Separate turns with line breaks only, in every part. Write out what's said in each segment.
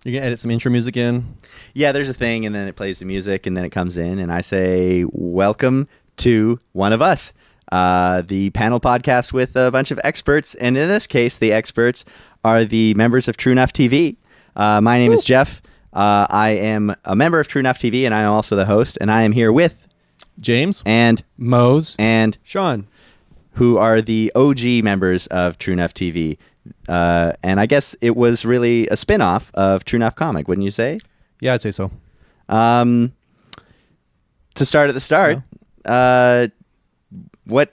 You're going to edit some intro music in?
Yeah, there's a thing, and then it plays the music, and then it comes in, and I say, welcome to One of Us, the panel podcast with a bunch of experts. And in this case, the experts are the members of TrueNuff.tv. My name is Jeff. I am a member of TrueNuff.tv, and I am also the host. And I am here with
James
and
Mose
and
Sean,
who are the OG members of TrueNuff.tv. And I guess it was really a spin-off of TrueNuff Comic, wouldn't you say?
Yeah, I'd say so.
To start at the start, what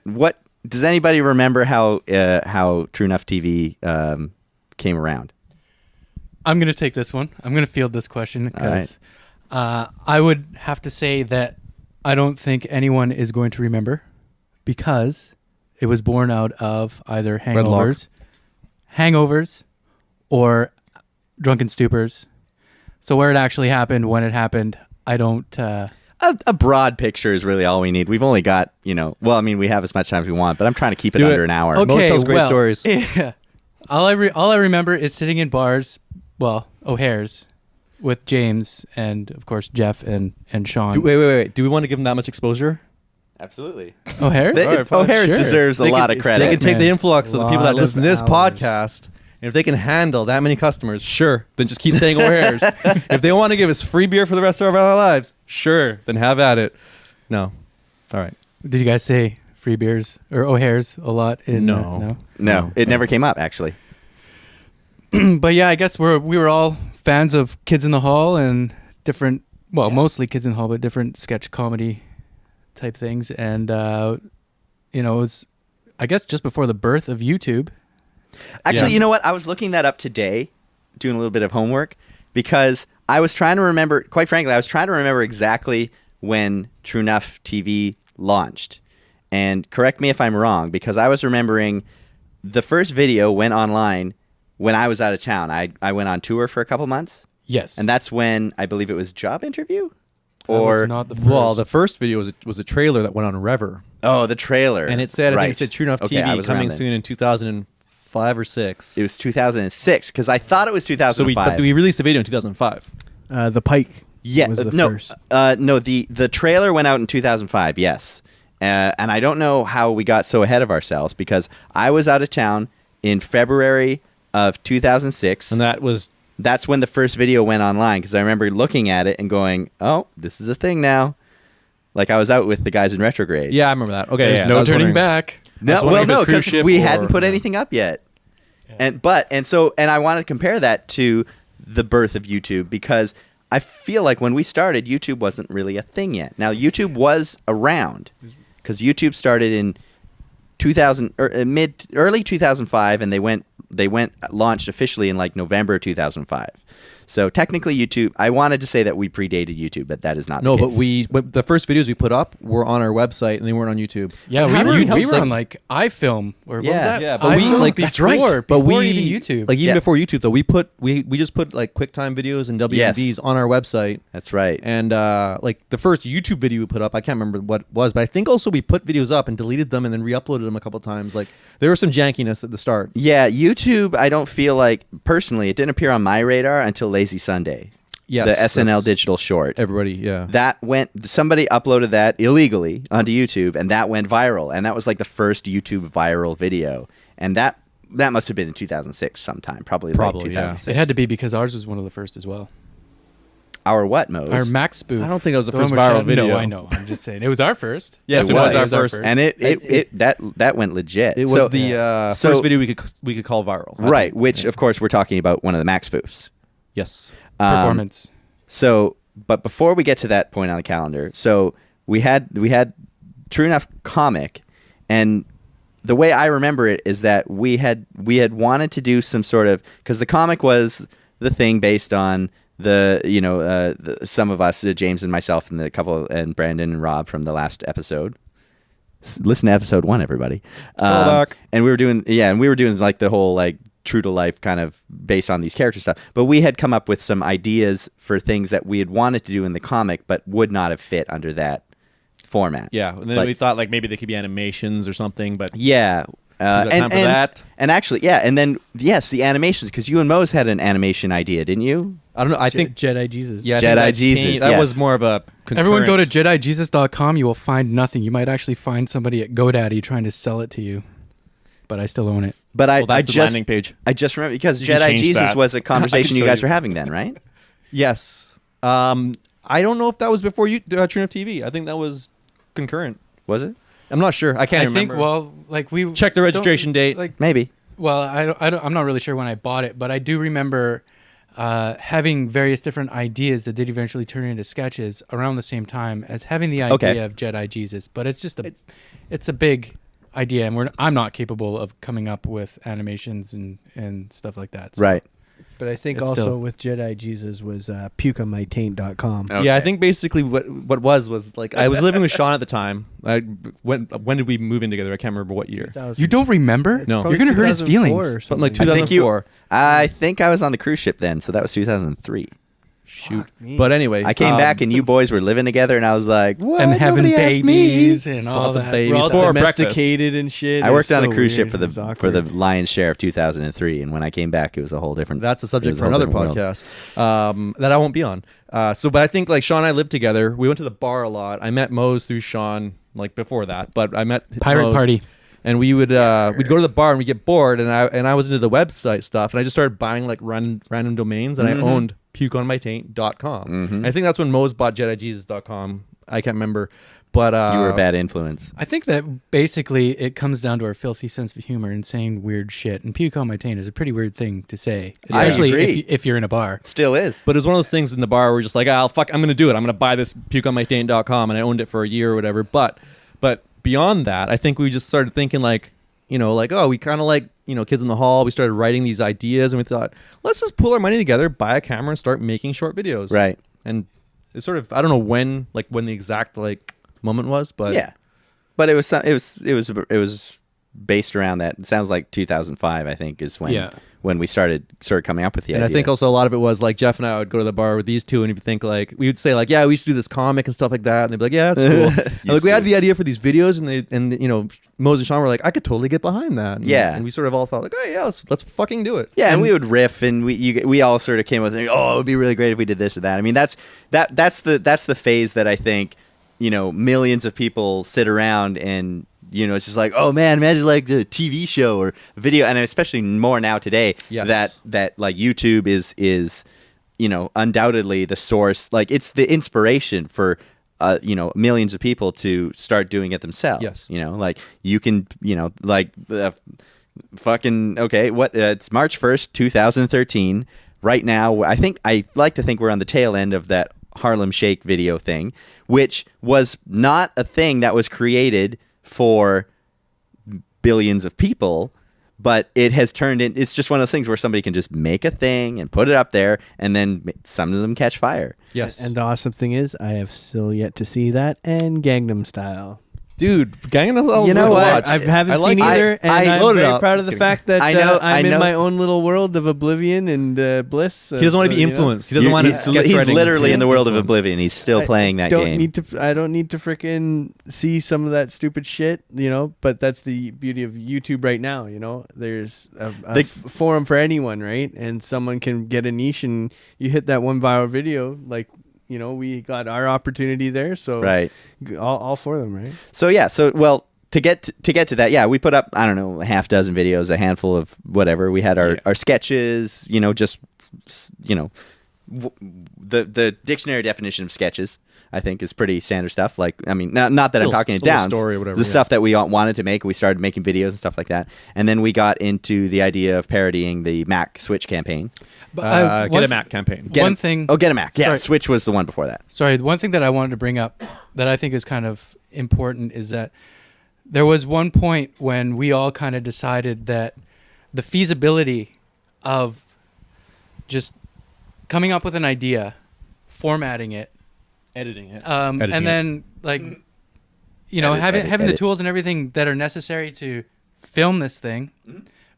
does anybody remember how TrueNuff.tv came around?
I'm going to take this one. I'm going to field this question because I would have to say that I don't think anyone is going to remember because it was born out of either hangovers or drunken stupors. So where it actually happened, when it happened, I don't...
A broad picture is really all we need. We've only got, we have as much time as we want, but I'm trying to keep it under an hour.
Okay,
Most tells great stories.
Yeah. All I remember is sitting in bars, O'Hare's, with James and, of course, Jeff and Sean.
Wait. Do we want to give them that much exposure?
Absolutely.
O'Hare's?
O'Hare's deserves a lot of credit.
They can take the influx of the people that
Lot
listen to this
of hours.
podcast, and if they can handle that many customers, sure, then just keep saying O'Hare's. If they want to give us free beer for the rest of our lives, sure, then have at it. No. All right.
Did you guys say free beers or O'Hare's a lot?
No.
No, it never came up, actually.
But yeah, I guess we were all fans of Kids in the Hall and different, mostly Kids in the Hall, but different sketch comedy type things. And, it was, I guess, just before the birth of YouTube.
Actually, you know what? I was looking that up today, doing a little bit of homework, because I was trying to remember, quite frankly, exactly when TrueNuff.tv launched. And correct me if I'm wrong, because I was remembering the first video went online when I was out of town. I went on tour for a couple months.
Yes.
And that's when I believe it was Job Interview?
That was
Or
not the first.
Well, the first video was a trailer that went on Rever.
Oh, the trailer.
And it said, I think it said
Okay, I
TrueNuff.tv
was
coming
around then.
soon in 2005 or 6.
It was 2006, because I thought it was 2005.
But we released a video in 2005.
The Pike was the first.
No, the trailer went out in 2005, yes. And I don't know how we got so ahead of ourselves, because I was out of town in February of 2006.
And
that's when the first video went online, because I remember looking at it and going, oh, this is a thing now. Like, I was out with the guys in Retrograde.
yeah, I remember that. Okay,
There's no turning back.
No,
because
because we hadn't put anything up yet.
Yeah.
And I wanted to compare that to the birth of YouTube, because I feel like when we started, YouTube wasn't really a thing yet. Now, YouTube was around, because YouTube started in 2000 or early 2005, and they went launched officially in like November 2005. So technically, YouTube. I wanted to say that we predated YouTube, but that is not.
No,
the
but
case.
the first videos we put up were on our website and they weren't on YouTube.
Yeah, we were on like iFilm or what was that?
Yeah, but we like
that's right.
Before even YouTube.
Like even before YouTube though, we just put like QuickTime videos and WMVs on our website.
That's right.
And like the first YouTube video we put up, I can't remember what it was, but I think also we put videos up and deleted them and then re-uploaded them a couple times. Like there was some jankiness at the start.
Yeah, YouTube. I don't feel like personally, it didn't appear on my radar until Lazy Sunday.
Yes,
the SNL
that's-
digital short.
Everybody, yeah.
Somebody uploaded that illegally onto YouTube, and that went viral. And that was like the first YouTube viral video. And that must have been in 2006 sometime, probably late 2006.
It had to be because ours was one of the first as well.
Our what, Mose?
Our Mac spoof.
I don't think that was the
one
first
where
viral
Sean-
video.
No, I know. I'm just saying. It was our first.
Yes,
it was
our
first.
first.
And that went legit.
It was the first video we could call viral. I
right,
think.
which of course we're talking about one of the Mac spoofs.
Yes.
Performance.
So, but before we get to that point on the calendar, so we had TrueNuff Comic, and the way I remember it is that we had wanted to do some sort of, because the comic was the thing based on some of us, James and myself, and the couple, and Brandon and Rob from the last episode. Listen to episode 1, everybody. And we were doing like the whole like true to life kind of based on these character stuff. But we had come up with some ideas for things that we had wanted to do in the comic, but would not have fit under that format.
Yeah, and then we thought like maybe they could be animations or something, but
yeah.
time for that.
And actually, yeah, and then yes, the animations, because you and Mose had an animation idea, didn't you?
I don't know. I think
Jedi Jesus.
yeah, I
Jedi
think that
Jesus,
came- That
yes.
was more of a
Everyone go to
concurrent-
JediJesus.com. You will find nothing. You might actually find somebody at GoDaddy trying to sell it to you, but I still own it.
But
Well, that's the landing page.
I just remember because
You can
Jedi
change
Jesus
that.
was a conversation you
show
guys
you.
were having then, right?
Yes. I don't know if that was before you TrueNuff.tv. I think that was concurrent.
Was it?
I'm not sure. I can't
I
remember.
think. Well, like we
Check the registration
don't-
date.
Like,
Maybe.
well, I'm not really sure when I bought it, but I do remember having various different ideas that did eventually turn into sketches around the same time as having the idea
Okay.
of Jedi Jesus. But it's just it's a big idea, and I'm not capable of coming up with animations and stuff like that. So.
Right.
But I think
It's
also
still-
with Jedi Jesus was pukeonmytaint.com.
Okay.
Yeah, I think basically what was like I was living with Sean at the time. When did we move in together? I can't remember what year.
2000.
You don't remember?
No.
You're gonna hurt his
2004
feelings.
or
Something like
something.
I think you-
2004.
I think I was on the cruise ship then, so that was 2003.
Shoot.
Fuck me.
But anyway,
I came back and you boys were living together, and I was like, "What?
And having
Nobody asked me."
babies and all
Lots of
that.
babies.
We're all
Before breakfast.
domesticated and shit.
I worked
It was
on a
so
cruise ship
weird.
for
It was
the
awkward.
lion's share of 2003, and when I came back, it was a whole different.
that's a
it
subject
was
for
a whole
another
different world.
podcast that I won't be on. But I think like Sean and I lived together. We went to the bar a lot. I met Mose through Sean like before that, but I met
Pirate
Mose,
party.
and we would we'd go to the bar and we'd get bored, and I was into the website stuff, and I just started buying like random domains, and I owned pukeonmytaint.com.
Mhm.
I think that's when Mose bought JediJesus.com. I can't remember, but
You were a bad influence.
I think that basically it comes down to our filthy sense of humor and saying weird shit. And puke on my taint is a pretty weird thing to say,
I
especially
agree.
if you're in a bar.
Still is.
But it was one of those things in the bar where we're just like, I'm gonna do it. I'm gonna buy this pukeonmytaint.com, and I owned it for a year or whatever. But beyond that, I think we just started thinking like, we kind of like, Kids in the Hall. We started writing these ideas, and we thought, let's just pool our money together, buy a camera, and start making short videos.
Right.
And it's sort of, I don't know when the exact moment was, but
Yeah. But it was based around that. It sounds like 2005, I think, is when we started coming up with the
And
idea.
I think also a lot of it was like Jeff and I would go to the bar with these two, and we'd think like we would say like, yeah, we used to do this comic and stuff like that, and they'd be like, yeah, that's cool. And like we had the idea for these videos, and Mose and Sean were like, I could totally get behind that. And,
Yeah.
and we sort of all thought like, oh yeah, let's fucking do it.
Yeah, and we would riff, and we all sort of came with, oh, it would be really great if we did this or that. I mean, that's the phase that I think, millions of people sit around and, it's just like, oh man, imagine like the TV show or video, and especially more now today.
Yes.
That like YouTube is undoubtedly the source, like it's the inspiration for millions of people to start doing it themselves.
Yes.
Like you can, like fucking okay. It's March 1st, 2013. Right now, I like to think we're on the tail end of that Harlem Shake video thing, which was not a thing that was created for billions of people, but it has turned in. It's just one of those things where somebody can just make a thing and put it up there, and then some of them catch fire.
Yes.
And the awesome thing is, I have still yet to see that and Gangnam Style.
Dude, Gangnam Style.
You know what?
I haven't
like
seen
it.
either, and
I
I'm
loaded
very
up.
proud of
Just
the
kidding.
fact that
I know-
I'm
I know-
in my own little world of oblivion and bliss.
He doesn't want to be influenced. He doesn't want to.
He's literally in the world of Oblivion. He's still playing that game.
I don't need to freaking see some of that stupid shit, But that's the beauty of YouTube right now. There's a forum for anyone, right? And someone can get a niche, and you hit that one viral video, like. We got our opportunity there, so
Right.
all for them, right?
So yeah, well, to get to that, yeah, we put up, I don't know, a half dozen videos, a handful of whatever. We had our sketches, the dictionary definition of sketches, I think, is pretty standard stuff. Like, I mean, not that I'm talking it down.
Story or whatever.
The stuff that we wanted to make, we started making videos and stuff like that. And then we got into the idea of parodying the Mac Switch campaign.
But
Get a Mac campaign.
One thing.
Get a Mac. Yeah,
Sorry.
Switch was the one before that.
Sorry, one thing that I wanted to bring up that I think is kind of important is that there was one point when we all kind of decided that the feasibility of just coming up with an idea, formatting it,
Editing it.
and
Editing
then having the tools and everything that are necessary to film this thing,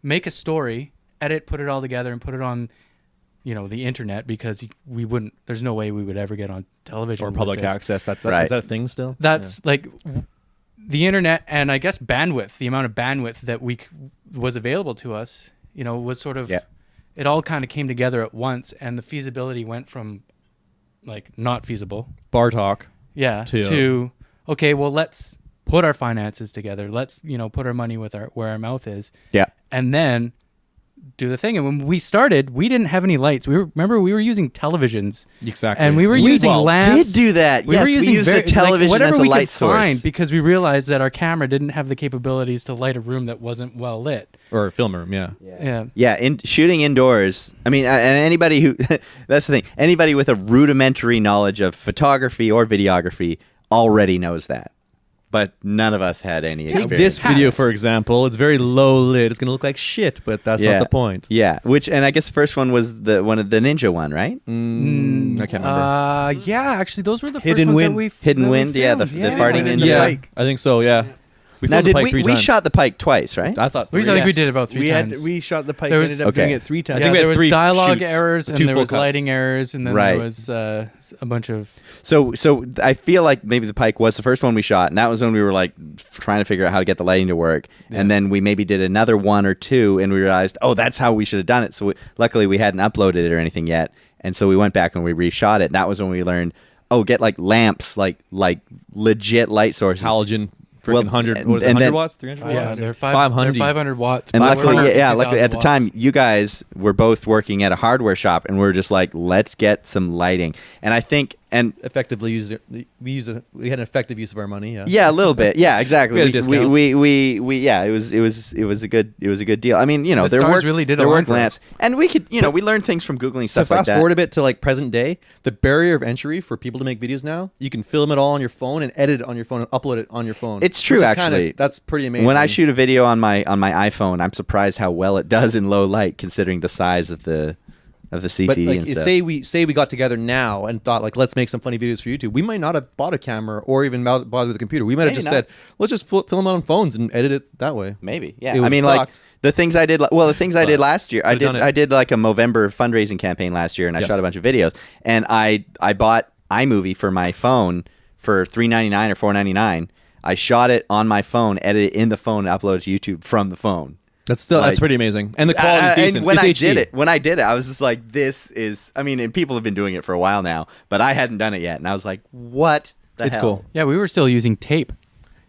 make a story, edit, put it all together, and put it on the internet, because there's no way we would ever get on television
or
with
public
this.
access. Is
Right.
that a thing still?
That's like the internet, and I guess bandwidth, the amount of bandwidth that was available to us, was sort of
Yeah.
it all kind of came together at once, and the feasibility went from like not feasible,
Bar talk.
to okay, well, let's put our finances together. Let's put our money where our mouth is.
Yeah.
And then do the thing. And when we started, we didn't have any lights. We were using televisions.
Exactly.
And we were using lamps.
Did do that.
We
Yes,
were using
we used a television
whatever
as a
we
light
could find,
source.
because we realized that our camera didn't have the capabilities to light a room that wasn't well lit.
Or film room, yeah.
Yeah.
Shooting indoors. I mean, and anybody who that's the thing. Anybody with a rudimentary knowledge of photography or videography already knows that. But none of us had any
Take
experience.
this video, for example. It's very low lit. It's going to look like shit, but that's not the point.
Yeah, and I guess the first one was the ninja one, right?
I can't remember.
Yeah, actually, those were the
Hidden
first
Wind.
ones
Hidden
that we
Wind, yeah, the
filmed.
farting ninja.
Yeah,
Pike.
I think so, yeah. We
Now,
filmed the
did
Pike
we
3
we
times.
shot the Pike twice, right?
I thought
I think
three.
we did about 3 times.
We shot the Pike.
There was-
Ended up
Okay.
doing it 3 times.
I think we
there
had
was
3
dialogue
shoots,
errors,
2
and there
full
was
cuts.
lighting errors, and then
Right.
there was a bunch of...
So I feel like maybe the Pike was the first one we shot, and that was when we were like trying to figure out how to get the lighting to work. And then we maybe did another 1 or 2, and we realized, oh, that's how we should have done it. So luckily we hadn't uploaded it or anything yet, and so we went back and we reshot it. And that was when we learned, oh, get like lamps, like legit light sources.
Halogen, freaking
Well,
100, what is it,
and
100
then-
watts, 300 watts?
Yeah, they're
500.
500 watts.
And luckily,
500 to
luckily at the
2,000
time,
watts.
you guys were both working at a hardware shop, and we were just like, let's get some lighting. And I think, and
Effectively used it. We had an effective use of our money, yeah.
yeah, a little bit, yeah, exactly.
We had a discount.
Yeah, it was a good deal. I mean,
The
there
stars
were
really did a
there
lot
were
for us.
lamps, and we could, we learned things from googling
So
stuff like
fast
that.
forward a bit to like present day, the barrier of entry for people to make videos now, you can film it all on your phone and edit it on your phone and upload it on your phone.
It's true,
which is
actually.
that's pretty amazing.
When I shoot a video on my iPhone, I'm surprised how well it does in low light, considering the size of the CCD
but like,
and stuff.
say we got together now and thought like, let's make some funny videos for YouTube. We might not have bought a camera or even bothered with a computer. We might have
Maybe
just
not.
said, let's just film it on phones and edit it that way.
Maybe,
It
yeah.
would
I mean,
sucked.
like the things I did. Well, the things I did last year, I
could've done it.
did like a Movember fundraising campaign last year, and I
Yes.
shot a bunch of videos. And I bought iMovie for my phone for $3.99 or $4.99. I shot it on my phone, edited it in the phone, and uploaded to YouTube from the phone.
That's still that's
Like-
pretty amazing, and the quality is decent.
And when
It's
I
HD.
did it, I was just like, "This is." I mean, and people have been doing it for a while now, but I hadn't done it yet, and I was like, "What the
It's
hell?"
cool.
Yeah, we were still using tape.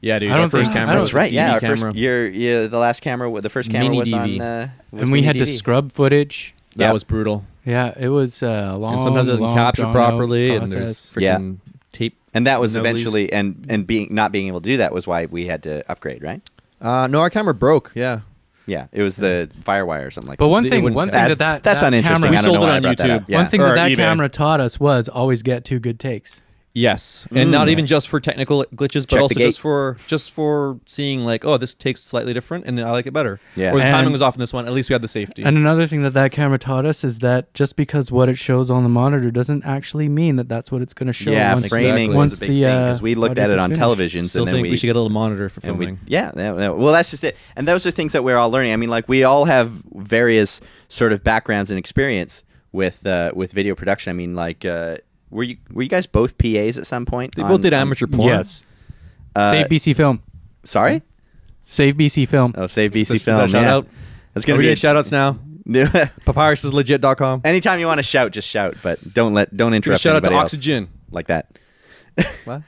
Yeah, dude.
I
Our
don't
first
think-
camera.
I don't-
was
That's right.
a
Yeah,
DV
our first
camera.
the last camera, the first camera
Mini
was
DV.
on. Was
And we
mini
had to
DV.
scrub footage.
That
Yep.
was brutal.
Yeah, it was a long,
And sometimes it doesn't
long,
capture
drawn-out
properly, and
process.
there's
Yeah.
freaking tape.
And that was
No
eventually, and not being able to do that was why we had to upgrade, right?
No, our camera broke. Yeah.
Yeah, it was the Firewire or something like
But
that.
one
It
thing
wouldn't-
that's
that's uninteresting.
camera,
I
We
don't
sold
know
it
why I
on
brought that
YouTube.
up. Yeah.
One thing
Or
that
eBay.
camera taught us was always get 2 good takes.
Yes, and not even just for technical glitches,
Check
but
the
also
gate.
just for seeing like, oh, this takes slightly different, and I like it better.
Yeah.
Or the timing
And-
was off in this one. At least we had the safety.
And another thing that camera taught us is that just because what it shows on the monitor doesn't actually mean that that's what it's going to show.
Yeah,
once,
framing
once
was a big
the,
thing because we looked
audio
at it
is
on
finished.
televisions,
Still
and then
think we should get a little monitor for
and
filming.
well, that's just it. And those are things that we're all learning. I mean, like we all have various sort of backgrounds and experience with video production. I mean, like were you guys both PAs at some point?
They both did amateur porn.
Yes.
Uh,
Save BC Film.
Sorry.
Save BC Film.
Oh, save BC
Is that
Film.
a shout
yeah.
out?
That's
Are
gonna
we
be
getting shout outs now? Papyrusislegit.com.
Anytime you want to shout, just shout, but don't interrupt
Shout out to
anybody else
Oxygen.
like that.
What?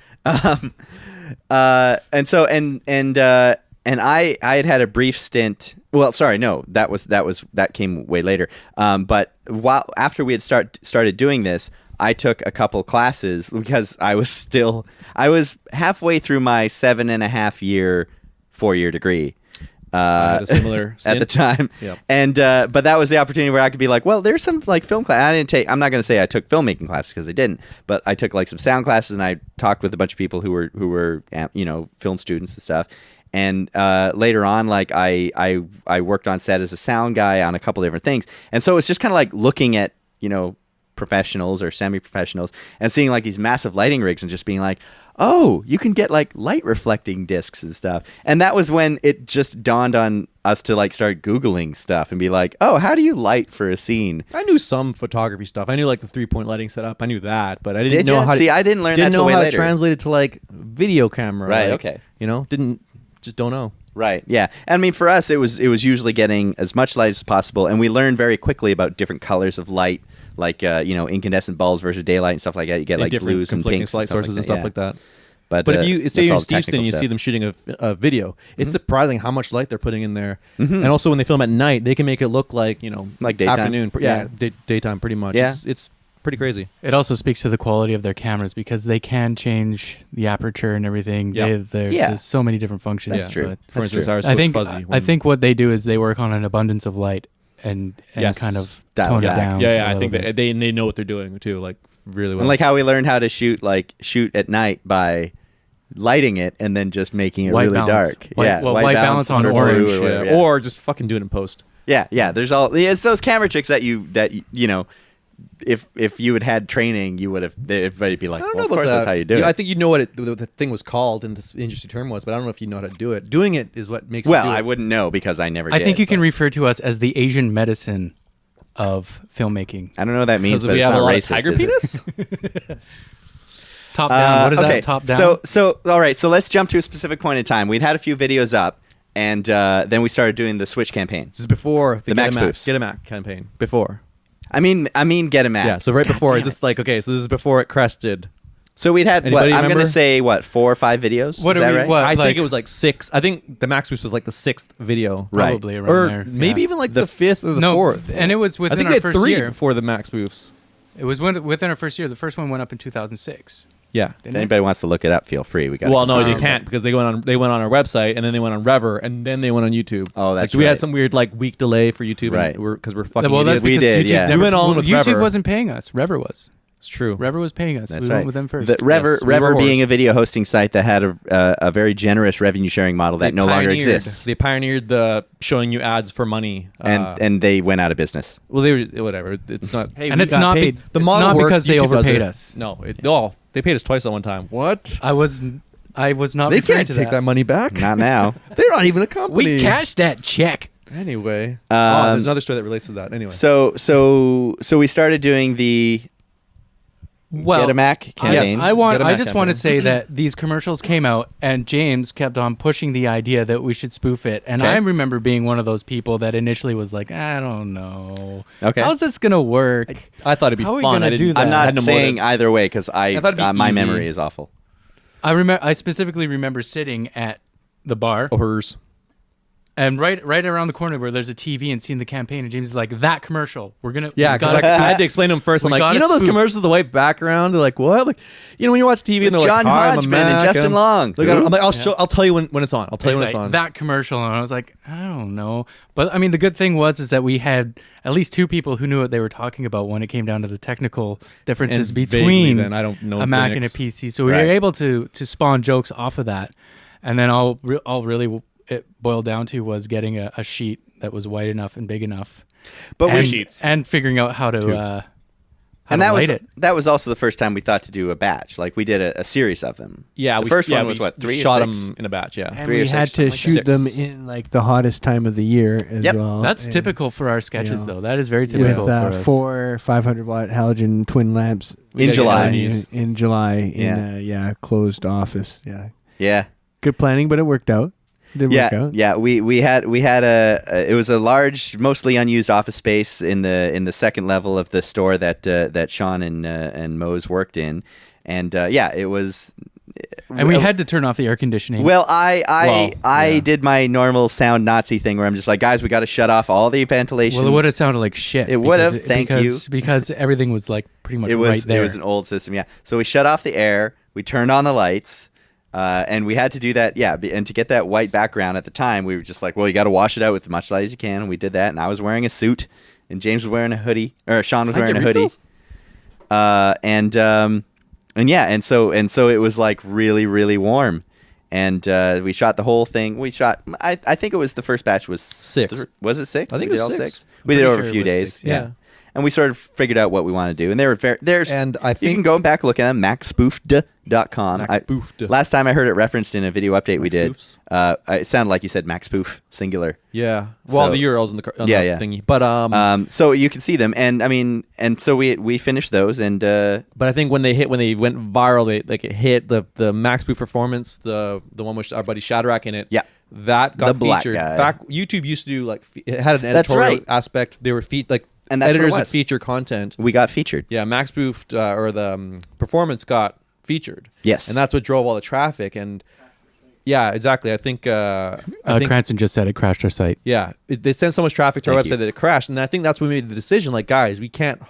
And so I had a brief stint. Well, sorry, no, that came way later. But after we had started doing this, I took a couple classes because I was halfway through my 7.5-year 4-year degree.
I had a similar
at the
stint.
time.
Yep.
And but that was the opportunity where I could be like, well, there's some like film class. I'm not going to say I took filmmaking classes because I didn't, but I took like some sound classes, and I talked with a bunch of people who were film students and stuff. And later on, like I worked on set as a sound guy on a couple different things, and so it's just kind of like looking at professionals or semi-professionals and seeing like these massive lighting rigs and just being like, oh, you can get like light reflecting discs and stuff. And that was when it just dawned on us to like start Googling stuff and be like, oh, how do you light for a scene?
I knew some photography stuff. I knew like the 3-point lighting setup. I knew that, but I didn't
Did
know
you?
how.
See, I didn't learn that
didn't
till
know
way
how
later.
to translate it to like video camera.
Right,
like,
okay.
Just don't know.
Right. Yeah. I mean, for us, it was usually getting as much light as possible, and we learned very quickly about different colors of light, like incandescent bulbs versus daylight and stuff like that. You get like
different
blues and
conflicting
pinks
light sources and stuff like that.
But
if you say
that's
you're
all
in Stevenson
technical
and you see
stuff.
them shooting a video, it's surprising how much light they're putting in there. And also when they film at night, they can make it look like
like daytime.
afternoon. Daytime pretty much.
Yeah.
It's pretty crazy.
It also speaks to the quality of their cameras because they can change the aperture and everything.
Yeah.
There's so many different functions.
That's true.
But
For
That's
instance,
true.
ours
I
goes
think
fuzzy.
I think what they do is they work on an abundance of light and
Yes.
kind of
Dial
tone
it
it
back.
down.
yeah,
a
I think
little
that
bit.
they know what they're doing too, like really well.
And like how we learned how to shoot at night by lighting it and then just making it
White
really
balance.
dark.
White- well, white balance on
or blue
orange,
or whatever,
yeah. Or just fucking do it in post.
yeah. There's it's those camera tricks that if you had training, you would have everybody'd be like,
I don't
well,
know
of
about
course
that.
that's how you do it.
I think you know what the thing was called and this industry term was, but I don't know if you know how to do it. Doing it is what makes.
Well,
you do
I
it.
wouldn't know because I never
I
did.
think you can
but
refer to us as the Asian medicine of filmmaking.
I don't know what that means,
Because
but
we
it's
have
not
a lot
racist,
of tiger
is it?
penis.
Top down. What is
okay.
that? Top down.
So all right. So let's jump to a specific point in time. We'd had a few videos up, and then we started doing the Switch campaign.
This is before
The Max Spoofs.
Get a Mac campaign. Before.
I mean, get him at.
Yeah. So right before
damn
is this like okay? So this is before it crested.
So we'd had
Anybody
I'm going
remember?
to say 4 or 5 videos.
What
is
are
that
we-
right?
what?
I
like-
think it was like 6. I think the Max Boost was like the 6th video.
Right.
Probably around
Or
there.
maybe
yeah.
even like the 5th or the
no,
4th.
and it was
I
within
think
our
we had
first
3
year.
before the Max Boofs.
It was within our first year. The first one went up in 2006.
Yeah.
If
Didn't it?
anybody wants to look it up, feel free. We got.
Well, no, you
Um,
can't because they went on our website and then they went on Rever and then they went on YouTube.
Oh, that's
like, we
right.
had some weird like week delay for YouTube,
Right.
Because we're fucking
Well, that's
idiots.
We
because
did,
YouTube
yeah.
never-
We went all in
well,
with
YouTube
Rever.
wasn't paying us. Rever was.
It's true.
Rever was paying us.
That's
we
right.
went with them first.
The Rever,
Yes, we were
Rever being
whores.
a video hosting site that had a very generous revenue sharing model that
They
no longer
pioneered-
exists,
They pioneered the showing you ads for money.
and they went out of business.
well, they were whatever. It's not.
Hey,
and
we
it's
got
not
paid.
The
it's
model
not
works,
because they
YouTube does
overpaid
it.
us.
No, they paid us twice at one time. What?
I was not.
They
referring
can't
to
take that money back.
Not now.
They're not even a company.
We cashed that check.
Anyway,
Um,
there's another story that relates to that. Anyway,
So we started doing the
Well,
Get a Mac campaign.
Yes.
I
Get a Mac
just want to
campaign.
say that these commercials came out, and James kept on pushing the idea that we should spoof it. And
Okay.
I remember being one of those people that initially was like, I don't know.
Okay.
How's this gonna work?
I thought it'd be
How are we
fun.
gonna
I didn't.
do that?
I'm
I had
not
no
saying
motives.
either way because
I thought it'd be
my
easy.
memory is awful.
I specifically remember sitting at the bar,
Oh, hers.
and right around the corner where there's a TV, and seeing the campaign, and James is like, "That commercial, we're gonna."
Yeah,
we
because
gotta
I had to explain to him first. I'm
we
like,
gotta
you know those
spoof.
commercials, the white background. They're like, what? Like, when you watch TV and they're
John
like, Hi, I'm a
Hodgman and
Mac,
Justin Long.
Look, I'm like, I'll tell you when it's on. I'll tell you when
He's
it's
like,
on.
that commercial, and I was like, I don't know. But I mean, the good thing was is that we had at least 2 people who knew what they were talking about when it came down to the technical differences
And vaguely
between
then, I don't know
a Mac and a
Linux.
PC. So we
Right.
were able to spawn jokes off of that, and then all really it boiled down to was getting a sheet that was wide enough and big enough,
But
and,
we
sheets.
and figuring out how to
and that was
light it.
that was also the first time we thought to do a batch. Like we did a series of them.
yeah,
the
we,
first
yeah,
one was
we
what 3
shot
or 6?
them in a batch. Yeah,
And
3 or
we
6,
had to
something like
shoot them
6.
in like the hottest time of the year as
Yep.
well.
That's
And
typical for our sketches,
you know,
though. That is very
with
typical for us.
4 500-watt halogen twin lamps
In July.
in July in
Yeah.
a closed office. Yeah,
Yeah.
good planning, but it worked out. Did work out.
Yeah, we had it was a large, mostly unused office space in the second level of the store that Sean and Mose worked in, and it was.
And we had to turn off the air conditioning.
Well, I
yeah.
did my normal sound Nazi thing where I'm just like, guys, we got to shut off all the ventilation.
Well, it would have sounded like shit.
It would
because
have, thank you.
Because everything was like pretty much
It was
right there.
It was an old system, yeah. So we shut off the air, we turned on the lights. And we had to do that, and to get that white background at the time, we were just like, well, you got to wash it out with as much light as you can, and we did that. And I was wearing a suit, and James was wearing a hoodie, or Sean was
Can I
wearing a
get
hoodie.
refills?
And so it was like really, really warm, and we shot the whole thing. We shot, I think it was the first batch was
6.
Was it 6?
I think
we
it was
did all
6.
We did it
pretty
over
sure
a few
it was
days,
6,
yeah. And we sort of figured out what we want to do, and they were
And I
you
think
can go back and look at them, maxspoofed.com.
Maxspoofed.
Last time I heard it referenced in a video update we did,
Maxspoofs?
it sounded like you said maxspoof, singular.
Yeah. Well,
So-
the URL's on the
Yeah.
thingy, but
So you can see them, and I mean, and so we finished those, and
but I think when they went viral, it hit the Max Boot Performance, the one with our buddy Shadrack in it.
Yeah.
that got
The black
featured.
guy.
Back YouTube used to do like it had an
That's
editorial
right.
aspect. They were like
And that's what it
editors would
was.
feature content.
We got featured.
Yeah, Max Boost or the Performance got featured.
Yes.
and that's what drove all the traffic. And yeah, exactly. I think
Cranston just said it crashed our site.
yeah, they sent so much traffic to our
Thank
website
you.
that it crashed. And I think that's when we made the decision. Like, guys, we can't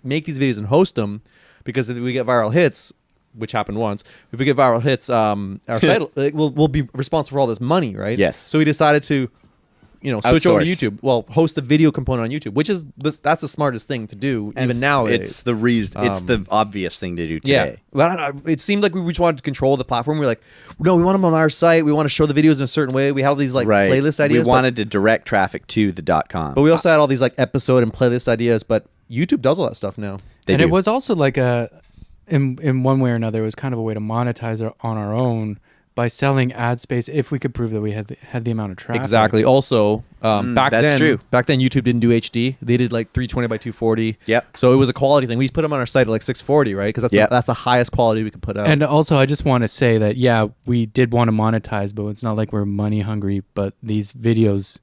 make these videos and host them because if we get viral hits, which happened once, if we get viral hits, our site like, we'll be responsible for all this money, right?
Yes.
So we decided to, switch over to
Outsource.
YouTube. Well, host the video component on YouTube, which is that's the smartest thing to do
And
even nowadays.
It's the reason. It's the obvious thing to do
Yeah,
today.
but I don't know, it seemed like we just wanted to control the platform. We were like, no, we want them on our site. We want to show the videos in a certain way. We had all these like
Right.
playlist ideas.
We wanted to direct traffic to the .com.
but we also had all these like episode and playlist ideas. But YouTube does all that stuff now.
They
And
do.
it was also like in one way or another, it was kind of a way to monetize on our own by selling ad space if we could prove that we had the amount of traffic.
Exactly. Also, back
that's
then,
true.
YouTube didn't do HD. They did like 320 by 240.
Yep.
So it was a quality thing. We put them on our site at like 640, right? Because
Yep.
that's the highest quality we could put out.
And also, I just want to say that, yeah, we did want to monetize, but it's not like we're money hungry. But these videos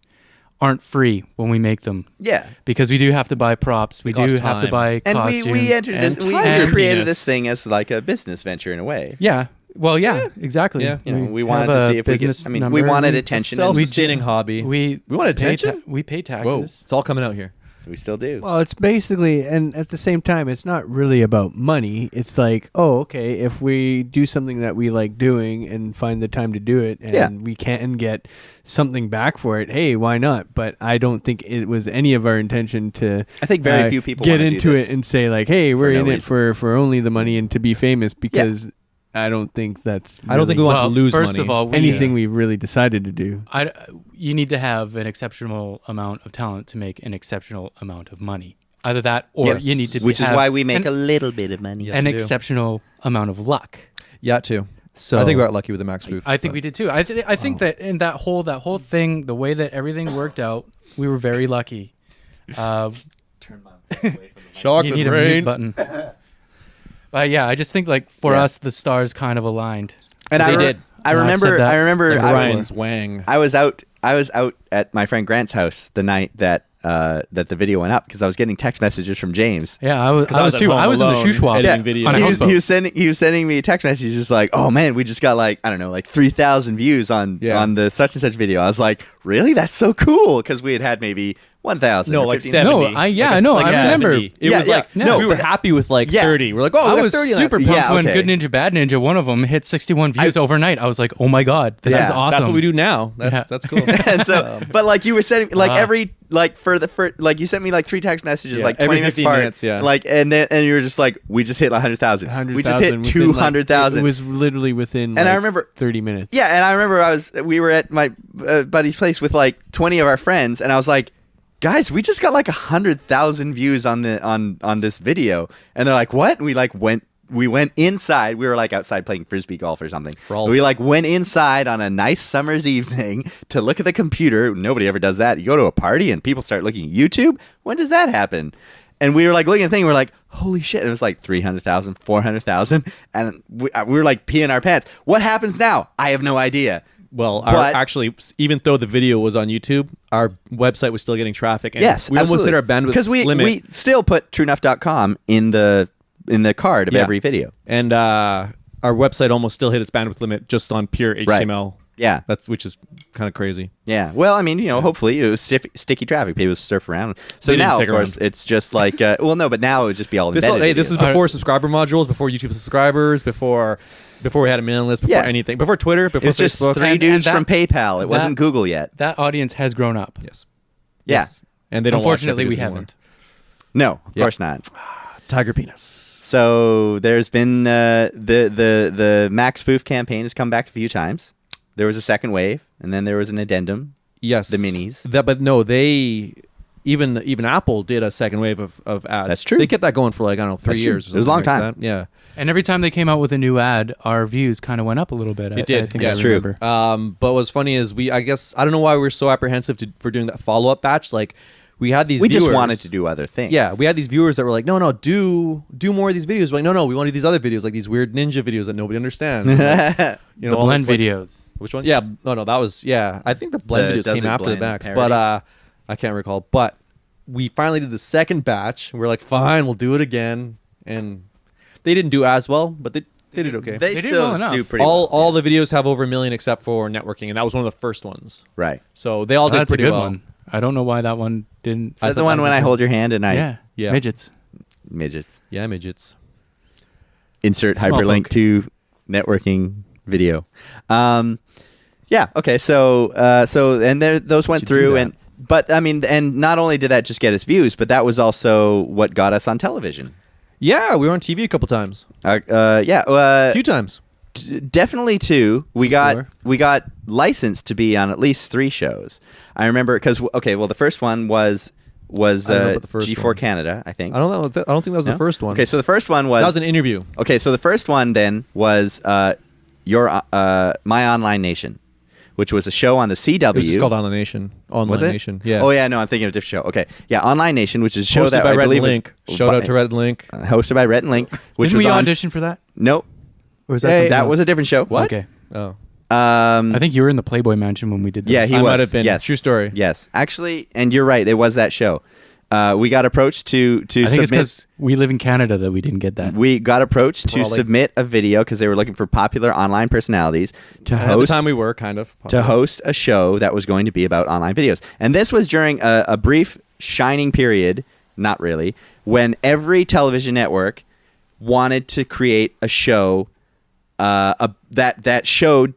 aren't free when we make them
Yeah.
because we do have to buy props. We do
cost
have to
time.
buy
And
costumes.
we entered this.
and
We
time.
created
Happiness.
this thing as like a business venture in a way.
Yeah. Well, yeah, exactly.
Yeah.
You know, we
have
wanted to
a
see if we could.
business
I mean,
number.
we wanted
We-
attention.
a
and
self-sustaining hobby.
We
wanted
pay
attention?
we pay taxes.
Whoa, it's all coming out here.
we still do.
Well, it's basically, and at the same time, it's not really about money. It's like, oh, okay, if we do something that we like doing and find the time to do it, and
Yeah.
we can get something back for it, hey, why not? But I don't think it was any of our intention to.
I think very few people
get
wanna do
into
this
it and say like, hey, we're
no
in it
reason.
for only the money and to be famous because. I don't think that's.
I don't think we want to lose
first
money.
of all,
anything we've really decided to do.
you need to have an exceptional amount of talent to make an exceptional amount of money. Either that, or
Yes.
you need to
which is
have
why we make
an,
a little bit of money.
Yes,
an
we do.
exceptional amount of luck.
Yeah, too.
So
I think we got lucky with the Max Booth.
I think we did too. I think that in that whole thing, the way that everything worked out, we were very lucky.
Chocolate
You need a mute button. But yeah, I just think like for
Yeah.
us, the stars kind of aligned.
And
They
I
did.
I
And I've
remember.
said that
I remember.
ever
I was,
Ryan's Wang.
I was out. I was out at my friend Grant's house the night that the video went up because I was getting text messages from James.
Yeah, I was
at
too.
home
I was in the
alone,
shoe swap
editing videos.
on a
He
houseboat.
was sending me text messages just like, oh man, we just got like, I don't know, like 3,000 views on the such and such video. I was like, really? That's so cool, because we had maybe 1,000.
No,
or
like
15,000.
70.
No, I know.
Like
I remember.
70. It
Yeah,
was
yeah.
like,
No,
we were
but-
happy with like
Yeah.
30. We're like, oh,
I
we got
was
30 on
super
that.
pumped
Yeah,
when
okay.
Good Ninja Bad Ninja, one of them, hit 61 views overnight. I was like, oh my god, this
Yeah.
is awesome.
That's what we do now.
Yeah.
That's cool.
And so, but like you were sending, like
Ah.
every, like for like you sent me like 3 text messages,
Yeah,
like
every
20 minutes
15
apart,
minutes, yeah.
like, and you were just like, we just hit 100,000. We just hit 200,000.
It was literally within.
And I
like,
remember-
30 minutes.
Yeah, and I remember we were at my buddy's place with like 20 of our friends, and I was like, guys, we just got like 100,000 views on this video, and they're like, what? And we went inside. We were like outside playing frisbee golf or something. We like went inside on a nice summer's evening to look at the computer. Nobody ever does that. You go to a party and people start looking at YouTube. When does that happen? And we were like looking at the thing. We're like, holy shit! And it was like 300,000, 400,000, and we were like peeing our pants. What happens now? I have no idea.
Well,
But-
actually, even though the video was on YouTube, our website was still getting traffic. And
Yes,
we almost hit
absolutely.
our bandwidth
because we
limit.
still put TrueNuff.com in the card of
Yeah.
every video.
And our website almost still hit its bandwidth limit just on pure HTML.
Yeah,
Which is kind of crazy.
yeah. Well, I mean, hopefully it was sticky traffic. People surf around. So
They didn't
now, of
stick
course,
around.
it's just like well, no, but now it would just be all
This
embedded.
is
videos.
before subscriber modules, before YouTube subscribers, before we had a mailing list, before
Yeah.
anything, before Twitter, before
It's just
Facebook.
3
And
dudes
that-
from PayPal. It wasn't Google yet.
that audience has grown up.
Yes.
Yeah.
Yes. And they don't watch
Unfortunately,
our
we
videos anymore.
haven't.
No, of
Yeah.
course not.
Tiger penis.
So there's been the Max spoof campaign has come back a few times. There was a second wave, and then there was an addendum.
Yes.
The minis.
But no, they even Apple did a second wave of ads.
That's true.
They kept that going for like, I don't know, 3
That's true.
years. Or
It was a long
something like
time.
that. Yeah.
And every time they came out with a new ad, our views kind of went up a little bit.
It did.
I think
Yeah,
I
it's true.
remember.
But what's funny is I don't know why we were so apprehensive for doing that follow-up batch. Like, we had these
We
viewers.
just wanted to do other things.
Yeah, we had these viewers that were like, no, do more of these videos. We're like, no, we want to do these other videos, like these weird ninja videos that nobody understands.
The
all
blend
this, like-
videos.
Which one? Yeah, no, that was I think the blend
The
videos came
Desert
after the
Blend
Max,
parodies.
but I can't recall. But we finally did the second batch. We're like, fine, we'll do it again, and they didn't do as well, but they did okay.
They
did
still
well enough.
do pretty
all
well.
all the videos have over 1 million except for networking, and that was one of the first ones.
Right.
So they all did
That's a
pretty
good
well.
one. I don't know why that one didn't.
Is that the one when I hold your hand and I
Yeah.
midgets.
midgets?
Yeah, midgets.
Insert
Small
hyperlink
folk.
to networking video. Yeah. Okay. So and those went
Should do
through,
that.
but I mean, and not only did that just get us views, but that was also what got us on television.
Yeah, we were on TV a couple times,
Yeah.
a few times.
Definitely two. We
Before.
got licensed to be on at least 3 shows. I remember because the first one was
I don't know about the first
G4
one.
Canada, I think.
I don't know. I don't think that was
No?
the first one.
Okay, so the first one
that
was
was an interview.
okay. So the first one then was your My Online Nation, which was a show on the CW.
It was just called Online Nation. Online
Was it?
Nation. Yeah.
Oh yeah, no, I'm thinking of a different show. Okay, yeah, Online Nation, which is a show
Hosted
that
by
I
Red
believe
and Link.
is
Shout out to Red and Link.
hosted by Rhett and Link, which
Didn't
was
we
on.
audition for that?
Nope,
Or was
Hey,
that something
that
else?
was a different show.
What?
Okay.
Oh.
I
I think you were in the Playboy Mansion when we did that.
Yeah, he
I
was.
might have been.
Yes.
True story.
Yes, actually, and you're right. It was that show. We got approached to
I think it's
submit.
because we live in Canada that we didn't get that.
We got approached to
We're all like-
submit a video because they were looking for popular online personalities to
At the
host
time we were kind of.
to host a show that was going to be about online videos. And this was during a brief shining period, not really, when every television network wanted to create a show that showed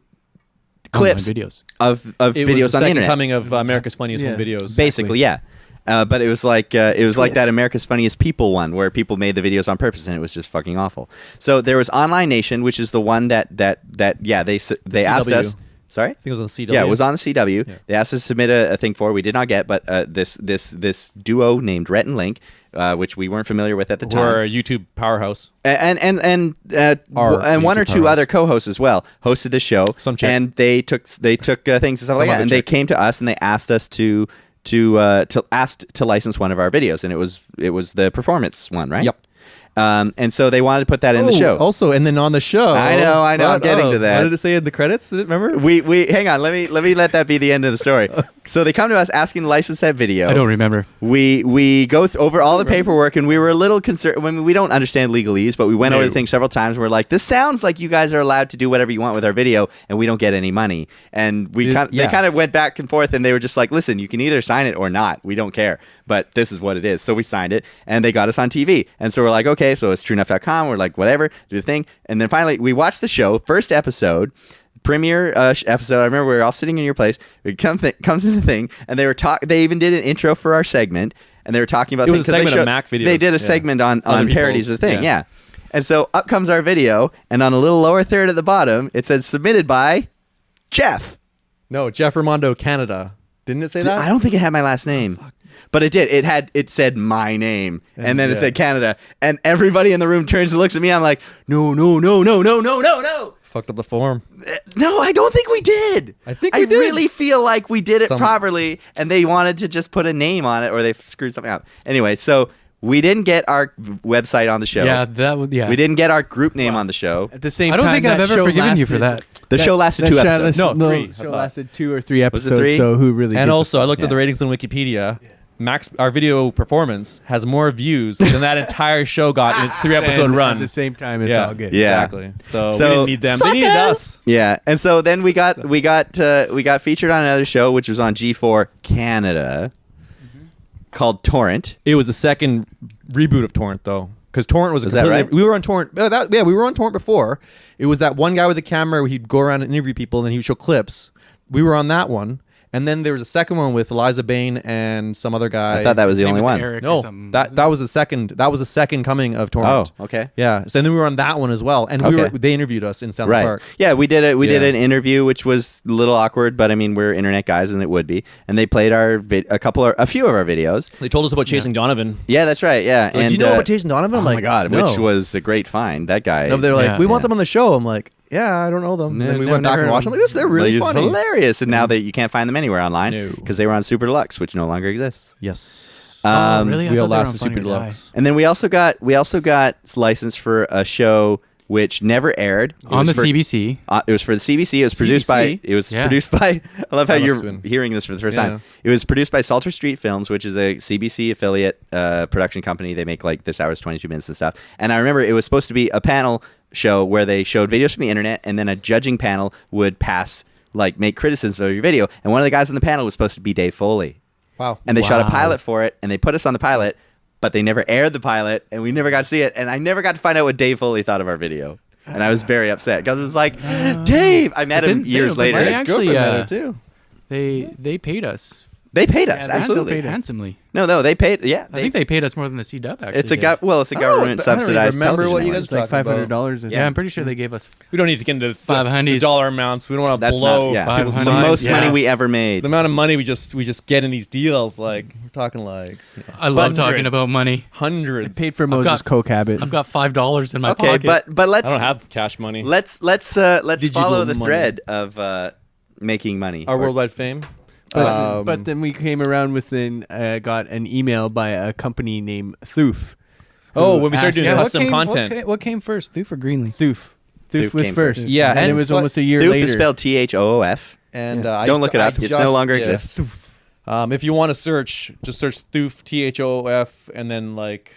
clips
Online videos.
of
It was
videos
the
on the
second
internet.
coming of America's Funniest
Yeah.
Home Videos.
Basically, yeah. But it was like that America's Funniest People one where people made the videos on purpose and it was just fucking awful. So there was Online Nation, which is the one that they asked
CW.
us. Sorry.
I think it was on CW.
Yeah, it was on the CW.
Yeah.
They asked us to submit a thing for. We did not get, but this duo named Rhett and Link, which we weren't familiar with at the
We're a
time,
YouTube powerhouse.
and
Our
and one or
YouTube
two
powerhouse.
other co-hosts as well hosted the show.
Some chick.
and they took things and stuff
Some
like that,
other
and they
chick.
came to us and they asked us to license one of our videos, and it was the performance one, right?
Yep.
And so they wanted to put that in the
Oh,
show.
Also, and then on the show.
I know, I'm getting to that.
What did it say in the credits? Remember?
We hang on. Let me let that be the end of the story. So they come to us asking to license that video.
I don't remember.
We go over all the paperwork, and we were a little concerned. I mean, we don't understand legalese, but we went over the thing several times. And we're like, this sounds like you guys are allowed to do whatever you want with our video, and we don't get any money. And they kind of went back and forth, and they were just like, listen, you can either sign it or not. We don't care, but this is what it is. So we signed it, and they got us on TV. And so we're like, okay, so it's TrueNuff.tv. We're like, whatever, do the thing. And then finally, we watched the show, first episode. Premiere episode. I remember we were all sitting in your place. It comes in the thing, and they even did an intro for our segment, and they were talking about
It was
things,
a
'cause
segment
they
of Mac videos,
They did a
yeah.
segment on
Other
parodies of the
people's,
thing,
yeah.
yeah. And so up comes our video, and on a little lower third at the bottom, it said submitted by Jeff.
No, Jeff Ramondo, Canada. Didn't it say that?
I don't think it had my last name. But it did. It said my name, and then it
yeah.
said Canada, and everybody in the room turns and looks at me. I'm like, no.
Fucked up the form.
No, I don't think we did.
I think we did.
really feel like we did it
Some-
properly, and they wanted to just put a name on it, or they screwed something up. Anyway, so we didn't get our website on the show.
Yeah, that was
We didn't get our group name on the show.
At the same
I don't
time,
think I've
that
ever
show
forgiven you for
lasted-
that.
The show lasted 2 episodes.
No,
No,
3, I
show
thought.
lasted 2 or 3
Was it
episodes.
3?
So who really?
And
gives a
also, I
fuck?
looked at the ratings on Wikipedia. Max, our video performance has more views than that entire show got in its 3-episode
And
run.
At the same time, it's
Yeah.
all good.
Yeah.
Exactly. So,
So-
we didn't need them. They needed us.
Yeah, and so then we got featured on another show, which was on G4 Canada, called Torrent.
It was the second reboot of Torrent, though, because Torrent was a
Is that
completely-
right?
We were on Torrent. We were on Torrent before. It was that one guy with the camera where he'd go around and interview people, and then he would show clips. We were on that one, and then there was a second one with Eliza Bain and some other guy.
I thought that was the
His name
only
was
one.
Eric or
No,
something,
that
wasn't
that was the second. That was the second coming of Torrent.
Oh, okay.
Yeah. So then we were on that one as well, and
Okay.
they interviewed us in Stanley
Right.
Park.
Yeah, we did it. We did
Yeah.
an interview, which was a little awkward, but I mean, we're internet guys, and it would be. And they played a few of our videos.
They told us about chasing Donovan.
Yeah, that's right. Yeah,
Like,
and
do you know about chasing Donovan?
oh
I'm
my
like,
god,
no.
which was a great find. That guy.
No, they're like,
Yeah.
we want
Yeah.
them on the show. I'm like, yeah, I don't know them. And
No,
then we
never
went back and
heard
watched
of
them. Like, they're really
Like, it's
funny.
hilarious. And now that you can't find them anywhere online
No.
because they were on Super Deluxe, which no longer exists.
Yes.
Oh, really? I
We
thought
all
they were on
lasted
Funny
Super
or Die.
Deluxe.
And then we also got license for a show which never aired. It
On
was
the
for-
CBC.
It was for the CBC. It was produced by.
CBC?
It was
Yeah.
produced by. I love how
That must
you're
have been-
hearing this for the first
Yeah.
time. It was produced by Salter Street Films, which is a CBC affiliate production company. They make like This Hour's 22 Minutes and stuff. And I remember it was supposed to be a panel show where they showed videos from the internet, and then a judging panel would make criticisms of your video. And one of the guys on the panel was supposed to be Dave Foley.
Wow.
And they shot a
Wow.
pilot for it, and they put us on the pilot, but they never aired the pilot, and we never got to see it. And I never got to find out what Dave Foley thought of our video. And I was very upset because it was like, Dave! I met him
But
years
they-
later.
they
My
actually,
ex-girlfriend met her, too.
They paid us
They paid us,
Yeah, they still
absolutely.
paid us.
handsomely.
No, they paid. Yeah,
I think they paid us more than the C-Dub actually.
It's a
did.
it's a government
I don't even
subsidized.
remember what
television
you
award.
guys
It's like
talking about.
$500.
Yeah, I'm pretty sure they gave us.
We don't need to get into the
$500.
amounts. We don't want to
That's
blow
not. Yeah,
people's
the
500.
most
Yeah.
money we ever made.
The amount of money we just get in these deals. Like we're talking like
I love talking
hundreds.
about money.
hundreds.
Paid for Moses'
got-
coke habit.
I've got $5 in my
Okay,
pocket.
but
I don't have cash money.
let's
Digital
follow the
money.
thread of making money.
Our
Or-
worldwide fame.
But then we came around got an email by a company named Thoof.
Oh, when we started doing
yeah,
custom content.
What came first, Thoof or Greenlee?
Thoof.
Thoof
Thoof was
came
first.
first.
Yeah,
and
and
it was
what-
almost a year
Thoof
later.
is spelled THOOF.
And
Don't look it up. It no longer exists.
If you want to search, just search Thoof, THOF, and then like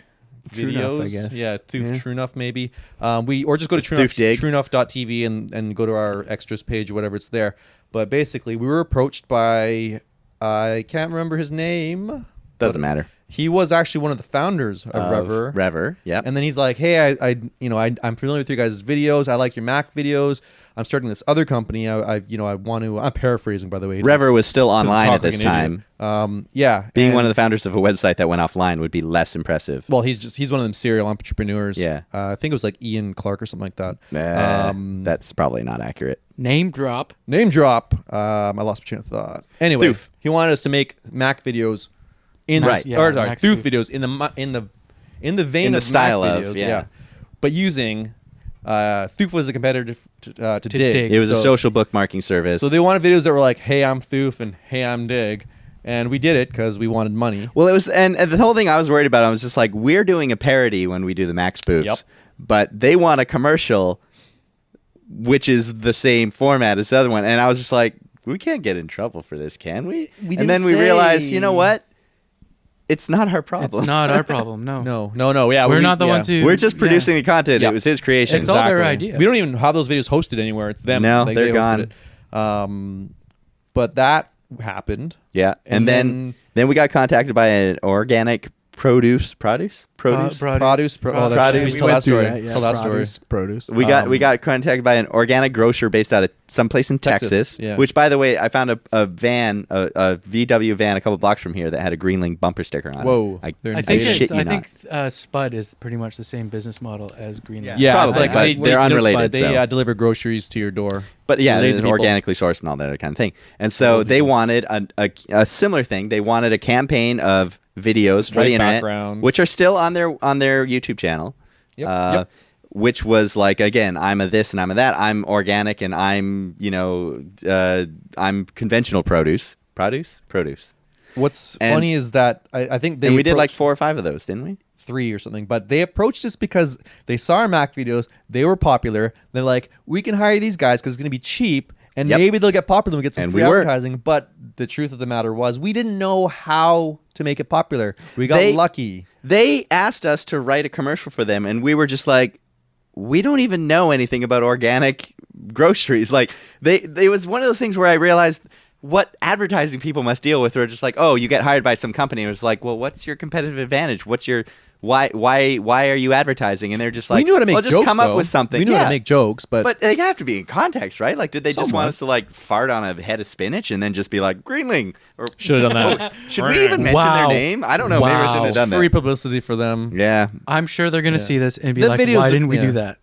TrueNuff,
videos.
I guess.
Yeah, Thoof,
Yeah.
TrueNuff maybe. Or just go to
Thoof dig.
TrueNuff.tv and go to our extras page or whatever, it's there. But basically, we were approached by I can't remember his name.
Doesn't matter.
He was actually one of the founders of Rever.
Rever. Yep.
And then he's like, "Hey, I'm familiar with your guys' videos. I like your Mac videos. I'm starting this other company. I want to." I'm paraphrasing, by the way.
Rever was still online
talk
at this
like an idiot.
time.
Yeah,
Being
and-
one of the founders of a website that went offline would be less impressive.
Well, he's one of them serial entrepreneurs.
Yeah.
I think it was like Ian Clark or something like that.
That's probably not accurate.
Name drop.
Name drop. I lost my train of thought. Anyway,
Thoof.
he wanted us to make Mac videos in
Right.
the,
Yeah,
or sorry,
Mac
Thoof
Thoof.
videos in the vein
In the
of
style
Mac
of,
videos.
yeah.
But using Thoof was a competitor to Dig.
Dig.
It was a
So-
social bookmarking service.
So they wanted videos that were like, "Hey, I'm Thoof," and "Hey, I'm Dig," and we did it because we wanted money.
Well, it was, and the whole thing I was worried about, I was just like, we're doing a parody when we do the Mac spoofs,
Yep.
but they want a commercial, which is the same format as the other one, and I was just like, we can't get in trouble for this, can we?
We
and then
didn't
we realized,
say.
you know what? It's not our problem.
It's not our problem. No.
No. Yeah,
We're not the ones who.
We're just producing the content.
Yeah.
It was his creation.
It's all their idea.
We don't even have those videos hosted anywhere. It's them.
No,
Like,
they're
they hosted
gone.
it. But that happened.
Yeah, and
And
then we got contacted by an organic produce.
Produce.
Produce.
Oh,
Produce.
Tell that story. Tell that story.
Produce.
We got contacted by an organic grocer based out of someplace in
Texas,
Texas.
yeah.
Which, by the way, I found a van, a VW van, a couple blocks from here that had a Greenling bumper sticker on
Whoa.
it.
They're
I think
invading.
shit you
I
not.
think Spud is pretty much the same business model as Greenland.
Yeah,
Probably,
it's like
but they're unrelated.
They
so.
deliver groceries to your door.
But yeah,
lazy
it's
people.
organically sourced and all that other kind of thing. And so
Lazy
they
people.
wanted a similar thing. They wanted a campaign of videos for
White
the internet,
background.
which are still on their YouTube channel.
Yep.
Which was like, again, I'm a this and I'm a that. I'm organic and I'm I'm conventional produce.
What's
And-
funny is that I think they
And we did like
approached
4 or 5 of those, didn't we?
3 or something, but they approached us because they saw our Mac videos. They were popular. They're like, we can hire these guys because it's going to be cheap. And
Yep.
maybe they'll get popular and we'll get some
And
free
we were.
advertising. But the truth of the matter was, we didn't know how to make it popular. We got
They-
lucky.
They asked us to write a commercial for them, and we were just like, we don't even know anything about organic groceries. Like, it was one of those things where I realized what advertising people must deal with. They're just like, oh, you get hired by some company. And it was like, well, what's your competitive advantage? What's your why are you advertising? And they're just like,
we knew how to make
well,
jokes.
just come up
though.
with something.
We knew how
Yeah.
to make jokes, but
they have to be in context, right? Like, did they just
Somewhat.
want us to like fart on a head of spinach and then just be like Greenling? Or
Should have done that.
should we even mention their
Wow.
name? I don't know. Maybe I shouldn't have done
free
that.
publicity for them.
Yeah.
I'm sure they're gonna
Yeah.
see this and be
The
like,
videos
"Why
are-
didn't we
yeah.
do that?"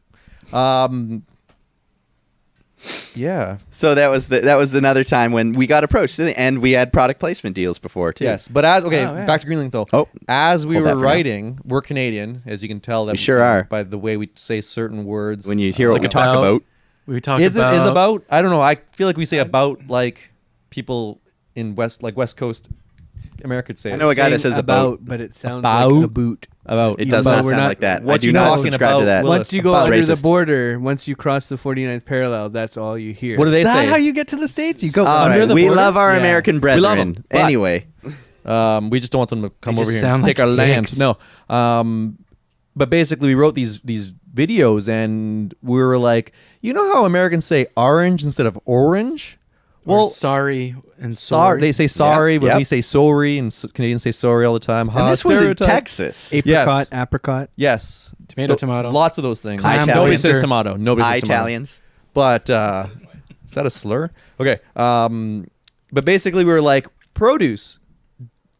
Yeah.
So that was another time when we got approached, and we had product placement deals before too.
Yes, but as
Oh, yeah.
back to Greenlink though.
Oh,
as we
hold that
were
for now.
writing, we're Canadian, as you can tell. That
We sure are.
by the way we say certain words.
When you hear what
Like
we talk
about-
about,
We talked
Is
about
it is about? I don't know. I feel like we say about like people in West Coast America would say.
I know a guy that says about.
but it sounds
About?
like a boot.
about.
It does
But
not
we're
sound
not-
like that.
what
I do
you
not
talking
subscribe
about,
to that.
Willis?
Once you go
About
under the
racist.
border, once you cross the 49th parallel, that's all you hear.
What do they
Is that
say?
how you get to the States? You go
All
under
right,
the
we
border?
love our
Yeah.
American
We
brethren.
love 'em, but-
Anyway,
We just don't want them to come
They
over
just
here and
sound
take
like
our land.
dicks.
No. But basically, we wrote these videos, and we were like, you know how Americans say orange instead of orange?
Or
Well,
sorry and
sorry. They say sorry,
Yeah,
but
yep.
we say sorry, and Canadians say sorry all the time.
and this was in
Stereotype.
Texas.
apricot, apricot.
Yes.
Tomato, tomato.
Lots of those things.
Clam
Nobody
winter.
says tomato. Nobody says tomato.
Italians.
But is that a slur? Okay. But basically, we were like produce,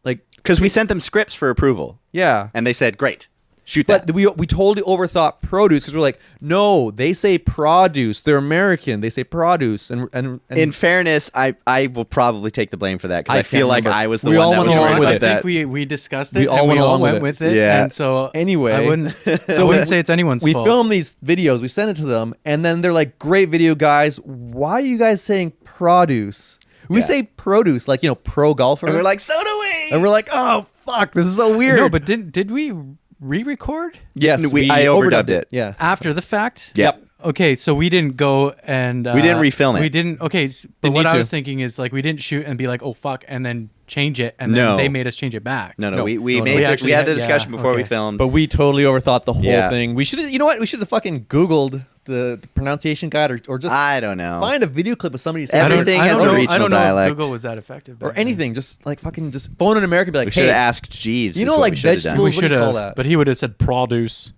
like
Because we sent them scripts for approval,
yeah.
and they said, "Great, shoot that."
But we totally overthought produce because we're like, no, they say produce. They're American. They say produce, and
In fairness, I will probably take the blame for that because
I
I feel
can't
like
remember.
I was the
We
one
all
that
went
was
along
worried
with
about
it.
I
that.
think we discussed it.
We all
and
went
we all
along with
went
it.
with it.
Yeah.
And so
Anyway,
I wouldn't. I
so
wouldn't say it's anyone's
we
fault.
film these videos. We send it to them, and then they're like, "Great video, guys. Why are you guys saying produce? We
Yeah.
say produce, like pro golfer."
And we're like, "So do we."
and we're like, "Oh fuck, this is so weird."
No, but did we re-record
yes,
I overdubbed it.
Yeah.
after the fact?
Yep.
Okay, so we didn't go and
We didn't refilm it.
We didn't. Okay, but
Didn't
what
need
I
to.
was thinking is like we didn't shoot and be like, oh fuck, and then change it, and
No.
then they made us change it back.
No,
No,
we
no,
made
no.
We
we
actually
had the
had-
discussion
yeah,
before we
okay.
filmed.
But we totally overthought the whole
Yeah.
thing. We should have, you know what? We should have fucking Googled the pronunciation guide or just
I don't know.
find a video clip of somebody saying
Everything
I
has
don't
a
know,
regional
I don't know
dialect.
if Google was that effective
or
back then.
anything. Just like fucking just phone an American and be like,
We should
hey,
have asked Jeeves.
you
is
know,
what
like
we should have done.
vegetables?
We
What do you
should
call
have,
that?
but he would have said produce.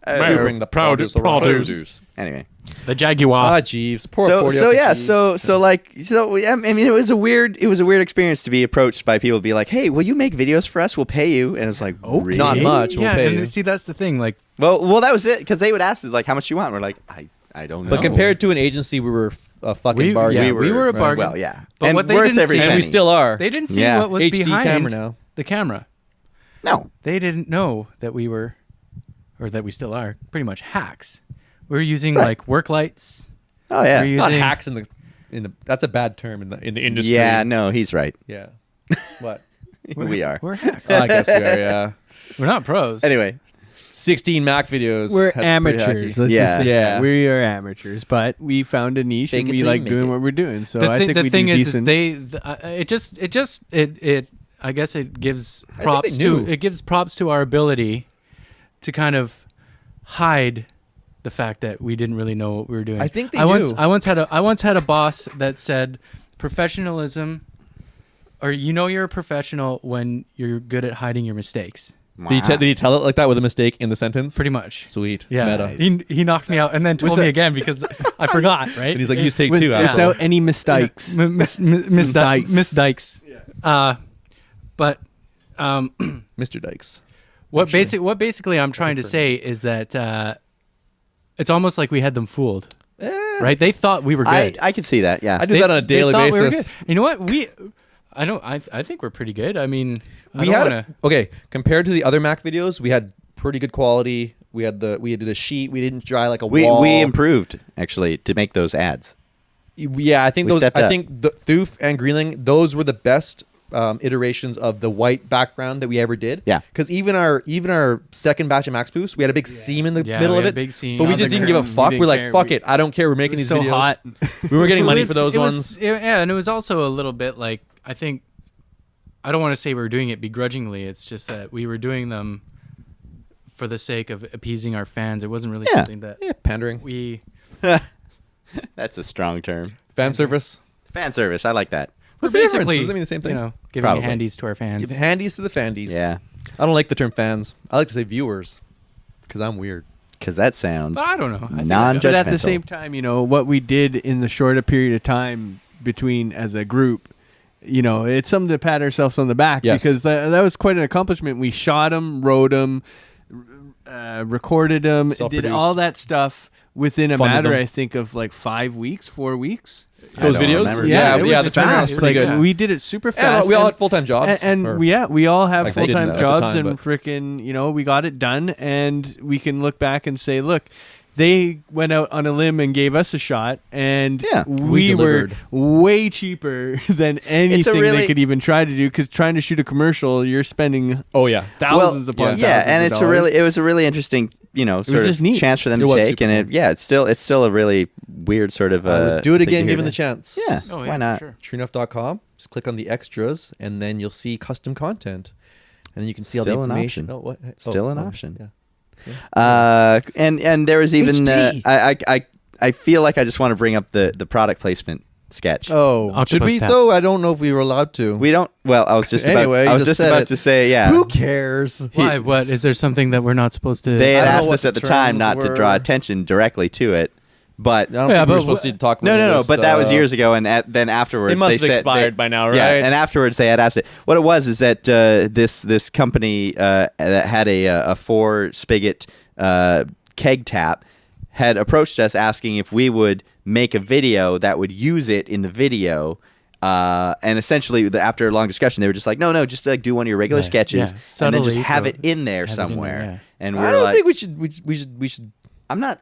do bring the produce around.
Produce.
Anyway,
The Jaguar.
Ah, Jeeves. Poor
so
40
so
off the
yeah,
Jeeves.
I mean, it was a weird experience to be approached by people to be like, "Hey, will you make videos for us? We'll pay you." And it's like, really?
Not much. We'll
yeah,
pay
and
you.
see that's the thing. Like,
Well, that was it because they would ask us like, "How much you want?" We're like, I don't know.
But compared to an agency, we were a fucking
We-
bargain.
yeah, we were a bargain.
Well, yeah,
But
and
what they
worth
didn't
every
see-
and we
penny.
still are.
they didn't see
Yeah.
what was
HD
behind
camera now.
the camera.
no.
They didn't know that we were, or that we still are, pretty much hacks. We were using
Right.
like work lights.
Oh yeah,
We're
Not
using-
hacks in the. That's a bad term in the industry.
yeah. No, he's right.
Yeah. What?
We are.
We're hacks.
I guess we are. Yeah.
We're not pros.
Anyway,
16 Mac videos.
We're
That's pretty
amateurs.
hacky.
Let's
Yeah.
just say
Yeah.
that. We are amateurs, but we found a niche
Fake
and
it
we
till you
like
make
doing
it.
what we're doing. So
the
I
thing,
think
the
we
thing
do
is
decent.
it I guess it gives
I think
props
they
to
knew.
it gives props to our ability to kind of hide the fact that we didn't really know what we were doing.
I think they
I once
knew.
I once had a boss that said professionalism, or you're a professional when you're good at hiding your mistakes.
Did he tell it like that with a mistake in the sentence?
Pretty much.
Sweet. It's
Yeah,
meta.
he knocked me out and then told me again because I forgot. Right?
And he's like, use take
With-
two. asshole.
without any mistakes.
Miss
Dykes.
Miss Dykes. But
Mr. Dykes.
what basically I'm trying to say is that it's almost like we had them fooled, right? They thought we were good.
I can see that. Yeah,
I do that on a daily
thought we were
basis.
good. You know what? I think we're pretty good. I mean, I
We
don't
had
wanna,
okay compared to the other Mac videos, we had pretty good quality. We did a sheet. We didn't dry like a wall.
we improved actually to make those ads.
Yeah, I think
We
those.
stepped
I
up.
think the Thoof and Greenling, those were the best iterations of the white background that we ever did.
Yeah.
Because even our second batch of Max Boost, we had a big seam in the
Yeah,
middle
we
of
had
it.
a big seam.
But we
On
just
the
didn't give a
curtain.
fuck.
We
We're like,
didn't
fuck
care.
it. I don't care. We're making
It was
these
so
videos.
hot.
We were getting money
It
for those
was-
ones.
Yeah, and it was also a little bit like I think I don't want to say we were doing it begrudgingly. It's just that we were doing them for the sake of appeasing our fans. It wasn't really
Yeah.
something that
Yeah, pandering.
we.
That's a strong term.
Fan service.
Fan service. I like that.
What's
we're
the difference?
basically,
Doesn't it mean the same thing?
Giving
Probably.
handies to our fans.
Give handies to the fandies.
Yeah,
I don't like the term fans. I like to say viewers because I'm weird.
because that sounds
But I don't know. I think
Non-judgmental.
But at the same time, what we did in the shorter period of time between as a group, it's something to pat ourselves on the back
Yes.
because that was quite an accomplishment. We shot them, wrote them, recorded them, did
Self-produced.
all that stuff within a
Funded
matter,
them.
I think, of like 5 weeks, 4 weeks.
Those
I don't
videos?
remember.
Yeah,
it
yeah,
was
the turnaround was
fast.
pretty
Like,
good.
we did it super
And
fast.
we all had full-time jobs.
And
or-
we all have
Like, they didn't
full-time
at the
jobs
time,
and
but-
freaking, we got it done, and we can look back and say, look, they went out on a limb and gave us a shot, and
Yeah,
we were
delivered.
way cheaper than anything
really-
they could even try to do. Because trying to shoot a commercial, you're spending
Oh yeah.
thousands upon thousands.
yeah, and
of
it's
dollars.
it was a really interesting, sort
just
of
neat.
chance for them
It
to
was
take,
super
and it's still a really weird sort of.
I would do it
thing
again
to hear
given the
that.
chance.
Yeah,
Oh,
why not?
Sure.
TrueNuff.com. Just click on the extras, and then you'll see custom content, and then you can see
Still
all
an
the information.
option.
Oh, what?
Still
oh,
an
oh,
option.
Yeah.
And there was even
HD.
I feel like I just want to bring up the product placement sketch.
Oh, should
Octopus
we
tap.
though? I don't know if we were allowed to.
We don't. Well, I was just
Anyway,
about. I
you
was
just
just
said
about
it.
to say, yeah.
Who cares?
Why? What is there something that we're not supposed to?
They had
I don't know
asked
what
us
the
at the time
terms
not to
were.
draw attention directly to it, but
I don't
Yeah,
think we were
but
supposed to talk.
no.
about
But that was years ago, and then afterwards
It must
they
have
said
expired by now,
Yeah,
right?
and afterwards they had asked it. What it was is that this company that had a 4 spigot keg tap had approached us asking if we would make a video that would use it in the video. And essentially, after a long discussion, they were just like, no, just like do one of your regular
Yeah,
sketches,
yeah.
and then just
Subtly
have
throw
it in there
have it in
somewhere.
there, yeah.
And
I
we're
don't
like,
think we should.
I'm not.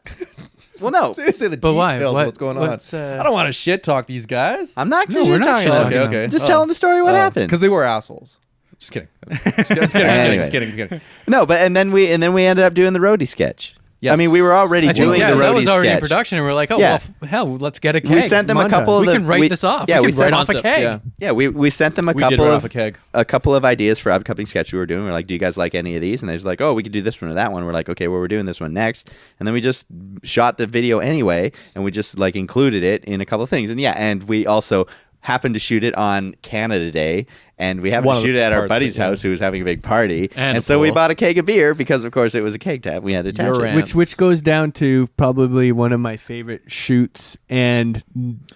Well, no,
Say the
But why?
details
What-
of what's going on.
what's,
I don't want to shit talk these guys.
I'm not.
No, we're not
talking
shit
about
talking
it.
them.
Okay.
Just tell them the story. What happened?
Because they were assholes. Just kidding. Just kidding.
Anyway.
Kidding.
No, but and then we ended up doing the roadie sketch.
Yes.
I mean, we were already
I think,
doing
yeah,
the
that
roadie
was already in
sketch.
production, and we're like, oh
Yeah.
well, hell, let's get a keg.
We sent them a
Montage.
couple of
We
the.
can write this off.
Yeah,
we
we
can write
sent
off a
concepts,
keg.
yeah.
Yeah, we sent them a
We did
couple
write
of
off a keg.
a couple of ideas for upcoming sketch we were doing. We're like, do you guys like any of these? And they're just like, oh, we could do this one or that one. We're like, okay, well, we're doing this one next. And then we just shot the video anyway, and we just like included it in a couple of things. And yeah, and we also happened to shoot it on Canada Day, and we happened
One
to
of the
shoot it at our
parts,
buddy's
but yeah.
house who was having a big party.
And a
so we
pool.
bought a keg of beer because, of course, it was a keg tap. We had to attach
Your
it.
rant.
which goes down to probably one of my favorite shoots and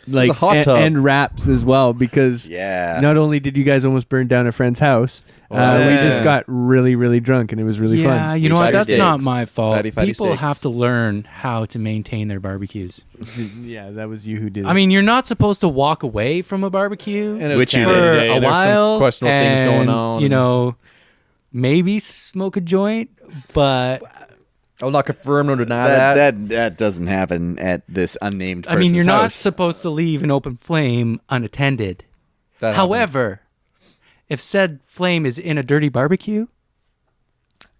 like
a hot tub.
and raps as well, because
Yeah.
not only did you guys almost burn down a friend's house, we
yeah.
just got really, really drunk, and it was really
Yeah,
fun.
you know what?
Fatty
That's not
steaks.
my fault.
Fatty
People
steaks.
have to learn how to maintain their barbecues.
Yeah, that was you who did it.
I mean, you're not supposed to walk away from a barbecue
And it was
Which you
Canada
did.
for
Day,
a
and there's some
while.
questionable things going
and,
on.
You know, maybe smoke a joint, but
I'll not confirm nor deny
That doesn't happen at this unnamed
I mean,
person's
you're not
house.
supposed to leave an open flame unattended.
That happened.
However, if said flame is in a dirty barbecue,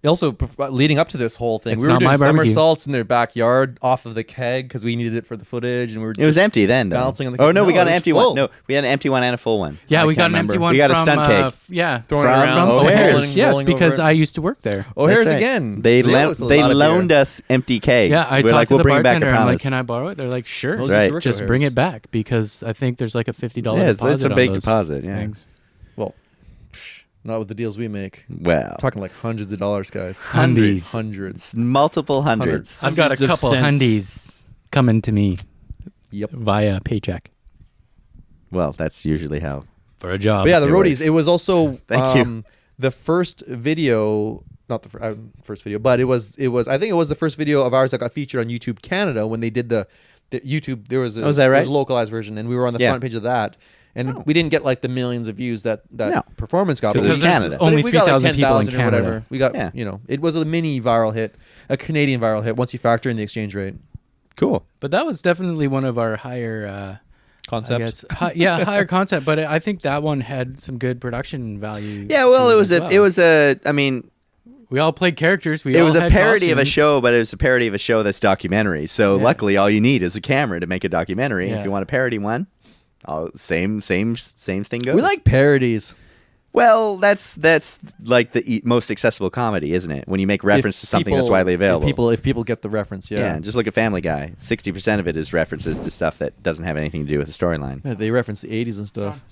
Also, leading up to this whole thing,
It's
we were
not
doing
my barbecue.
somersaults in their backyard off of the keg because we needed it for the footage, and we were.
It was
just
empty then, though.
balancing on the.
Oh no, we
No,
got
it
an
was
empty
full.
one. No, we had an empty one and a full one.
yeah,
I
we got
can't
an empty
remember.
one.
We got a
from,
stunt cake.
Yeah,
Throwing it
From
around.
O'Hare's.
rolling
yes,
over
because
it.
I used to work there.
O'Hare's
That's right.
again.
They
always a
they
lot of
loaned
beer.
us empty kegs.
Yeah, I
We're
talked
like,
to
we'll
the
bring back a
bartender. I'm like,
promise.
"Can I borrow it?" They're like, "Sure."
Those
That's
used
right.
to work
Just
at
bring
O'Hare's.
it back because I think there's like a $50
Yeah,
deposit.
it's a
on
big
those
deposit, yeah.
things.
Well, not with the deals we make.
Well,
Talking like hundreds of dollars, guys.
Hundreds.
Hundreds.
it's multiple hundreds.
I've got a
Hundreds of
couple
cents.
hundies coming to me
Yep.
via paycheck
Well, that's usually how.
for a job.
But yeah, the
It
roadies.
works.
It was also
Thank you.
the first video, not the first video, but it was. I think it was the first video of ours that got featured on YouTube Canada when they did the YouTube. There was a,
Oh, is that
there
right?
was a localized version, and we were on the
Yeah.
front page of that. And we didn't get like the millions of views that
No.
performance got,
Because
but
it's
we-
Canada.
but
Only
we got
3,000 people in
10,000 or
Canada.
whatever. We got,
Yeah.
it was a mini viral hit, a Canadian viral hit once you factor in the exchange rate.
Cool.
But that was definitely one of our higher
Concept.
I guess. Higher concept. But I think that one had some good production value.
Yeah, well,
to
it was
as
a.
well.
It was a. I mean,
We all played characters. We
it
all
was a
had
parody of a
costumes.
show, but it was a parody of a show that's documentary. So
Yeah.
luckily, all you need is a camera to make a documentary.
Yeah.
If you want to parody one, same thing goes.
We like parodies.
Well, that's like the most accessible comedy, isn't it? When you make reference
If
to something that's
people-
widely available.
If people get the reference,
yeah, just look at Family Guy. 60% of it is references to stuff that doesn't have anything to do with the storyline.
Yeah, they reference the 80s and stuff.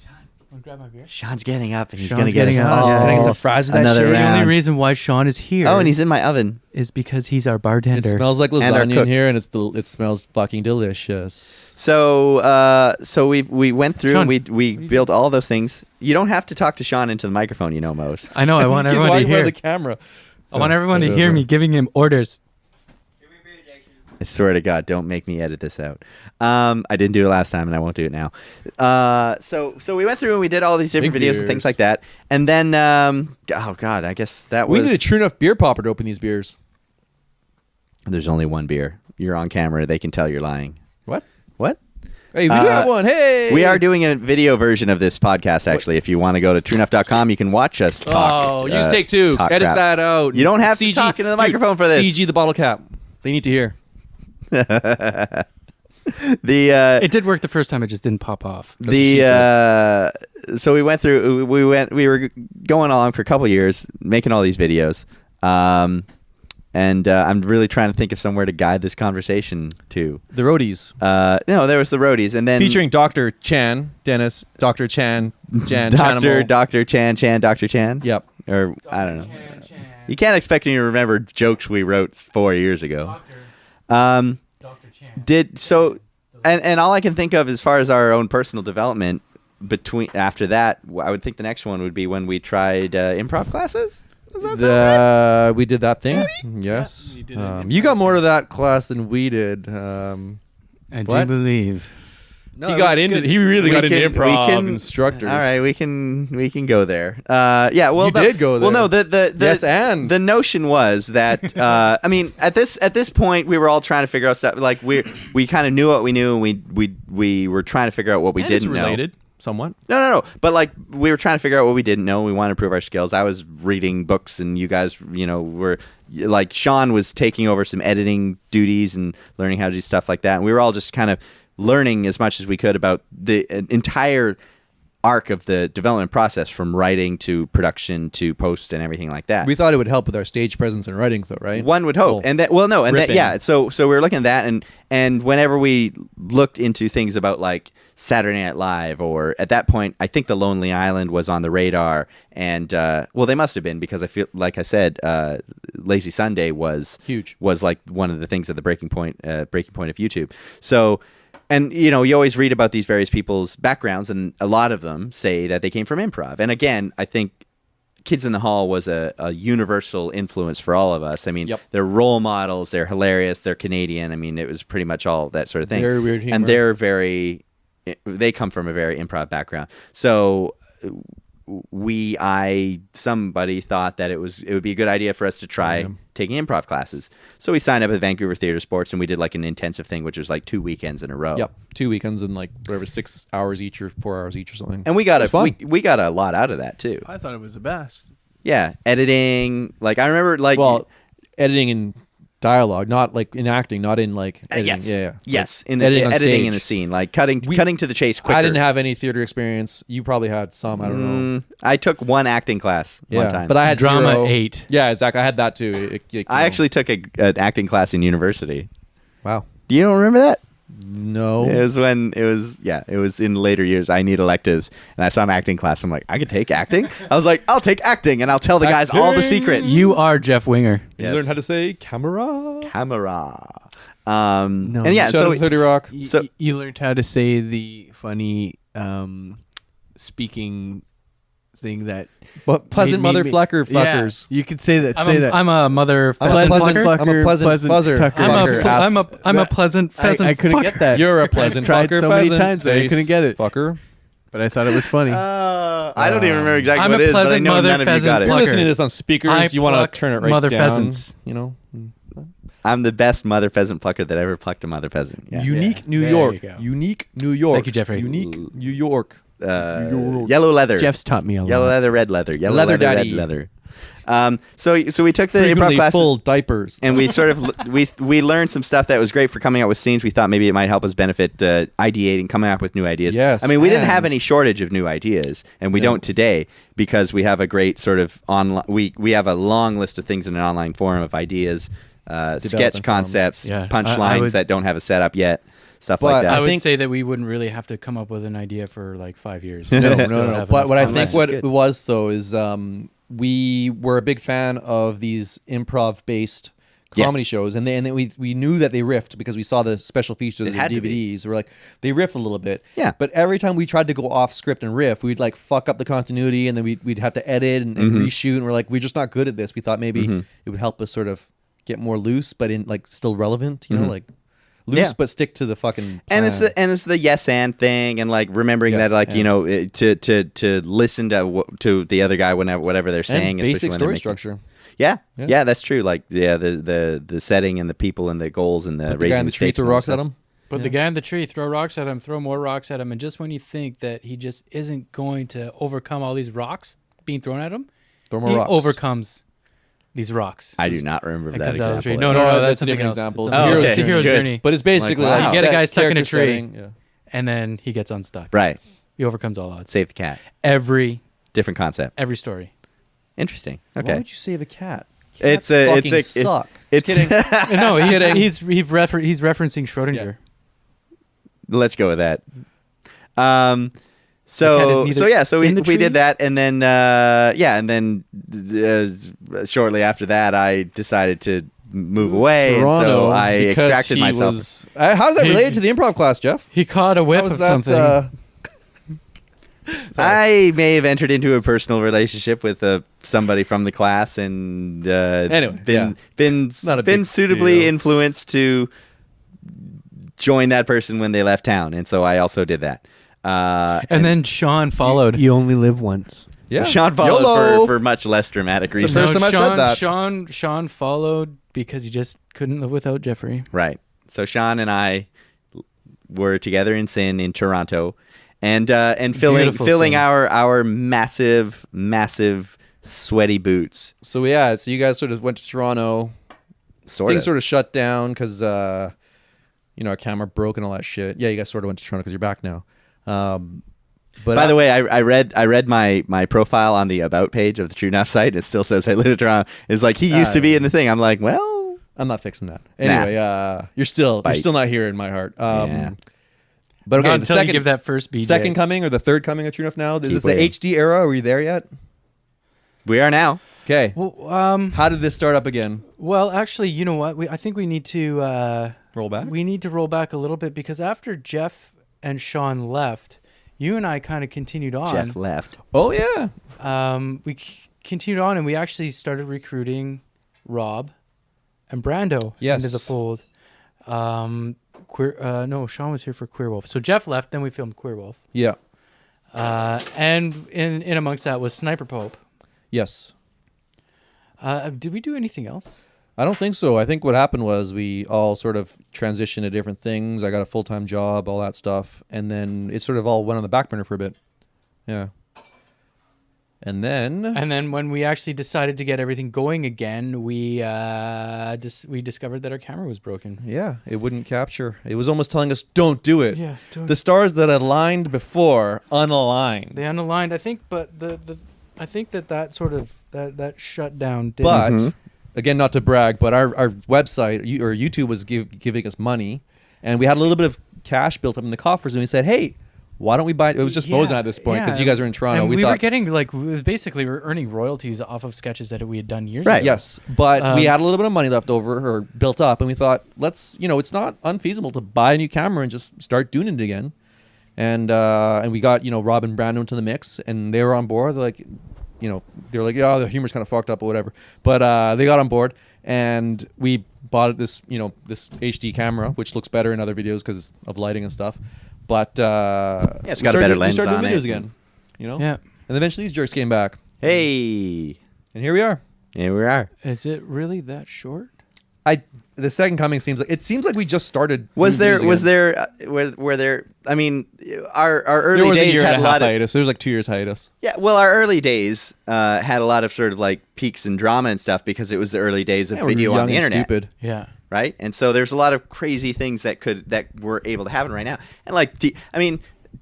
Wanna grab my beer?
Sean's getting up and he's
Sean's
going to get us
getting up,
all
yeah. Can I get
some fries with that
another
shit?
The only
round.
reason why Sean is here
Oh, and he's in my oven.
is because he's our
It
bartender.
smells like
And our
lasagna
cook.
in here, and it smells fucking delicious.
So we went through
Sean,
and we built all those things. You don't have to talk to Sean into the microphone, you know, Mose.
I know. I want
He's
everyone to
walking around
hear.
the camera.
I want everyone to hear me giving him orders.
I swear to God, don't make me edit this out. I didn't do it last time, and I won't do it now. So we went through and we did all these different
Big
videos and things
beers.
like that. And then, oh God, I guess that
We
was.
need a TrueNuff beer popper to open these beers.
There's only one beer. you're on camera, they can tell you're lying.
What?
What?
Hey, we do have one. Hey,
We are doing a video version of this podcast, actually. If you want to go to TrueNuff.com, you can watch us talk.
Oh, use take two.
talk
Edit
crap.
that out.
You don't have to talk into the microphone for this.
CG the bottle cap. They need to hear.
It did work the first time. It just didn't pop off.
So we went through. We were going along for a couple years, making all these videos. And I'm really trying to think of somewhere to guide this conversation to.
The roadies.
No, there was the roadies, and then
Featuring Dr. Chan, Dennis, Dr. Chan, Chan,
Dr. Chan.
Yep.
Or I don't know. You can't expect me to remember jokes we wrote 4 years ago.
Dr. Chan.
And all I can think of as far as our own personal development after that, I would think the next one would be when we tried improv classes. Does that sound right?
We did that thing. Yes.
Yeah,
You got more to that class than we did.
I do
What?
believe.
No,
he
it
got
was
into.
good.
He really got into
We
improv
can-
instructors.
All right, we can go there. Yeah, well,
You did go
Well, no,
there.
the
Yes, and.
the notion was that I mean, at this point, we were all trying to figure out stuff. Like we kind of knew what we knew, and we were trying to figure out what we
And it's
didn't know.
related somewhat.
No. But like we were trying to figure out what we didn't know. We wanted to improve our skills. I was reading books, and you guys, were like Sean was taking over some editing duties and learning how to do stuff like that. And we were all just kind of learning as much as we could about the entire arc of the development process, from writing to production to post and everything like that.
We thought it would help with our stage presence and writing, though, right?
One would hope,
Well,
and that
riffing.
yeah. So we were looking at that, and whenever we looked into things about like Saturday Night Live, or at that point, I think The Lonely Island was on the radar, and well, they must have been, because I feel like I said, Lazy Sunday was
Huge.
was like one of the things at the breaking point of YouTube. So. And, you always read about these various people's backgrounds, and a lot of them say that they came from improv. And again, I think Kids in the Hall was a universal influence for all of us. I mean,
Yep.
they're role models, they're hilarious, they're Canadian. I mean, it was pretty much all that sort of thing.
Very weird humor.
And they come from a very improv background. So somebody thought that it would be a good idea for us to try taking improv classes. So we signed up at Vancouver Theatre Sports, and we did like an intensive thing, which was like 2 weekends in a row.
Yep. 2 weekends and like whatever, 6 hours each or 4 hours each or something.
And we got
It was fun.
we got a lot out of that too.
I thought it was the best.
Yeah, editing. Like I remember, like
editing and dialogue, not like in acting, not in like editing.
yes,
Yeah.
yes,
Like,
in
editing on
editing in
stage.
a scene, like cutting to the chase quicker.
I didn't have any theater experience. You probably had some. I don't know.
I took one acting class one time,
but I had
Drama
0.
8.
Yeah, exactly. I had that too.
I actually took an acting class in university.
Wow.
Do you don't remember that?
No.
It was it was in later years. I need electives, and I saw an acting class. I'm like, I could take acting. I was like, I'll take acting, and I'll tell the guys all the
Acting.
secrets.
You are Jeff Winger.
You
Yes.
learned how to say camera.
Camera.
No.
And yeah,
Shout
so
out to 30 Rock.
So-
You learned how to say the funny speaking thing that
But pleasant
made
mother
me-
flucker
Yeah,
fuckers.
you could say that.
I'm a mother
I'm a
pheasant
pleasant
fucker.
fucker. I'm a pleasant fuzzer.
tucker.
Fucker, ass.
I'm a pleasant pheasant.
I couldn't
fucker.
get that.
You're a pleasant
I tried
fucker.
so many
pheasant
times that I
face
couldn't get it.
Fucker.
But I thought it was funny.
I don't even remember exactly
I'm
what
a
it is, but I
pleasant
know
mother
none of you got
pheasant
it.
You're
plucker.
listening to this on speakers.
I
You want
pluck
to turn it right
mother
down.
pheasants.
You know.
I'm the best mother pheasant plucker that ever plucked a mother pheasant. Yeah.
Unique New
There
York.
you go.
Unique New York.
Thank you, Jeffrey.
Unique New York.
Yellow leather.
Jeff's taught me a lot.
Yellow leather, red leather. Yellow
Leather
leather,
daddy.
red leather. So we took the improv
Frequently
classes,
full diapers.
and we sort of we learned some stuff that was great for coming up with scenes. We thought maybe it might help us benefit ideating, coming up with new ideas.
Yes,
I mean, we didn't have
and-
any shortage of new ideas, and we
No.
don't today, because we have a great sort of online. We have a long list of things in an online forum of ideas, sketch
forums.
concepts,
Yeah.
punchlines
I would-
that don't have a setup yet, stuff
But
like that.
I would
think-
say that we wouldn't really have to come up with an idea for like 5 years.
no.
Still have
But what I
enough
think
Unless
what
it's
it
good.
was though is we were a big fan of these improv-based
Yes.
comedy shows, and then we knew that they riffed because we saw the special features of the
had to be.
DVDs. We're like, they riff a little bit.
Yeah.
But every time we tried to go off script and riff, we'd like fuck up the continuity, and then we'd have to edit and reshoot. And we're like, we're just not good at this. We thought maybe it would help us sort of get more loose, but in like still relevant. You know, like loose,
Yeah.
but stick to the fucking.
And it's the yes and thing, and like remembering
Yes,
that, like
and.
to listen to the other guy whatever they're saying,
and basic
especially when they're
story
making-
structure.
Yeah,
Yeah.
yeah, that's true. Like the setting and the people and the goals and the
Put the
raising
guy in the tree,
stakes
throw
and all
rocks
that
at
stuff.
him.
Put the guy in the tree, throw rocks at him, throw more rocks at him, and just when you think that he just isn't going to overcome all these rocks being thrown at him,
Throw more
he
rocks.
overcomes these rocks.
I do not remember
And
that
comes out of the tree.
example.
No,
that's
that's
a
something
different
else.
example.
It's
It's
a
a
hero's,
hero's
it's a hero's
journey.
journey.
But it's basically
Like, wow.
like
You get a guy stuck in a
character
tree.
setting, yeah.
And then he gets unstuck.
Right,
He overcomes all odds.
save the cat.
Every
Different concept.
story.
Interesting.
Why
Okay,
would you save a cat?
It's
Cats
a- it's
fucking
a- it-
suck.
it's
Just kidding.
No,
kidding.
he's referencing Schrodinger.
let's go with that.
cat is
So
neither
we
in the tree?
did that, and then shortly after that, I decided to move away, and so I
because
extracted
he
myself.
was- how's that related to the improv class, Jeff?
He caught a whiff
How was
of
that?
something.
I may have entered into a personal relationship with somebody from the class, and
Anyway, yeah.
been
not a big
suitably
deal.
influenced to join that person when they left town, and so I also did that.
and then Sean followed.
You only live once.
Yeah.
Sean followed
YOLO.
for much less dramatic
the
reasons.
first time I've said that.
Sean followed because he just couldn't live without Jeffrey.
Right. So Sean and I were together in sin in Toronto, and
Beautiful
filling
sin.
our massive sweaty boots.
So yeah, so you guys sort of went to Toronto. Things sort of shut down because our camera broke and all that shit. Yeah, you guys sort of went to Toronto because you're back now. But
By the way, I read my profile on the about page of the TrueNuff site. It still says I live in Toronto. It's like he used to be in the thing. I'm like, well,
I'm not fixing that. Anyway, you're still not here in my heart.
Yeah.
But okay,
Not
the
until
second
you give that first BJ.
second coming or the third coming of TrueNuff now. Is
Keep
this the
waiting.
HD era? Are we there yet?
we are now.
Okay.
Well,
How did this start up again?
actually, you know what? I think we need to
Roll back.
We need to roll back a little bit because after Jeff and Sean left, you and I kind of continued on.
Jeff left.
Oh yeah.
Continued on, and we actually started recruiting Rob and Brando
Yes.
into the fold. Sean was here for Queer Wolf. So Jeff left, then we filmed Queer Wolf.
Yeah.
And in amongst that was Sniper Pope.
Yes.
Did we do anything else?
I don't think so. I think what happened was we all sort of transitioned to different things. I got a full-time job, all that stuff, and then it sort of all went on the back burner for a bit. Yeah. And then
when we actually decided to get everything going again, we discovered that our camera was broken.
yeah, it wouldn't capture. It was almost telling us, "Don't do it."
Yeah,
The stars that aligned before unaligned.
they unaligned. I think, but I think that sort of that shutdown did.
But again, not to brag, but our website or YouTube was giving us money, and we had a little bit of cash built up in the coffers, and we said, "Hey, why don't we buy?" It was just Mosen at this point because you guys are in Toronto.
And we
thought,
were getting we were earning royalties off of sketches that we had done years
Right.
ago.
yes, but we
Um,
had a little bit of money left over or built up, and we thought, let's, it's not unfeasible to buy a new camera and just start doing it again. And we got Rob and Brandon into the mix, and they were on board. They're like, they were like, "Oh, the humor's kind of fucked up or whatever," but they got on board, and we bought this this HD camera, which looks better in other videos because of lighting and stuff. But
it's got a better lens
We started
on
doing
it.
videos again,
Yeah.
and eventually these jerks came back,
Hey,
and here we are.
here we are.
Is it really that short?
The second coming seems like we just started.
Was
doing
there
videos again.
were there? I mean, our early
There was a
days
year
had
and
a
a half
lot of
hiatus. There was like 2 years hiatus.
yeah. Well, our early days had a lot of sort of like peaks and drama and stuff because it was the early days of
Yeah, we were
video
young
on the
and
internet.
Stupid.
Yeah.
Right? And so there's a lot of crazy things that were able to happen right now. And like,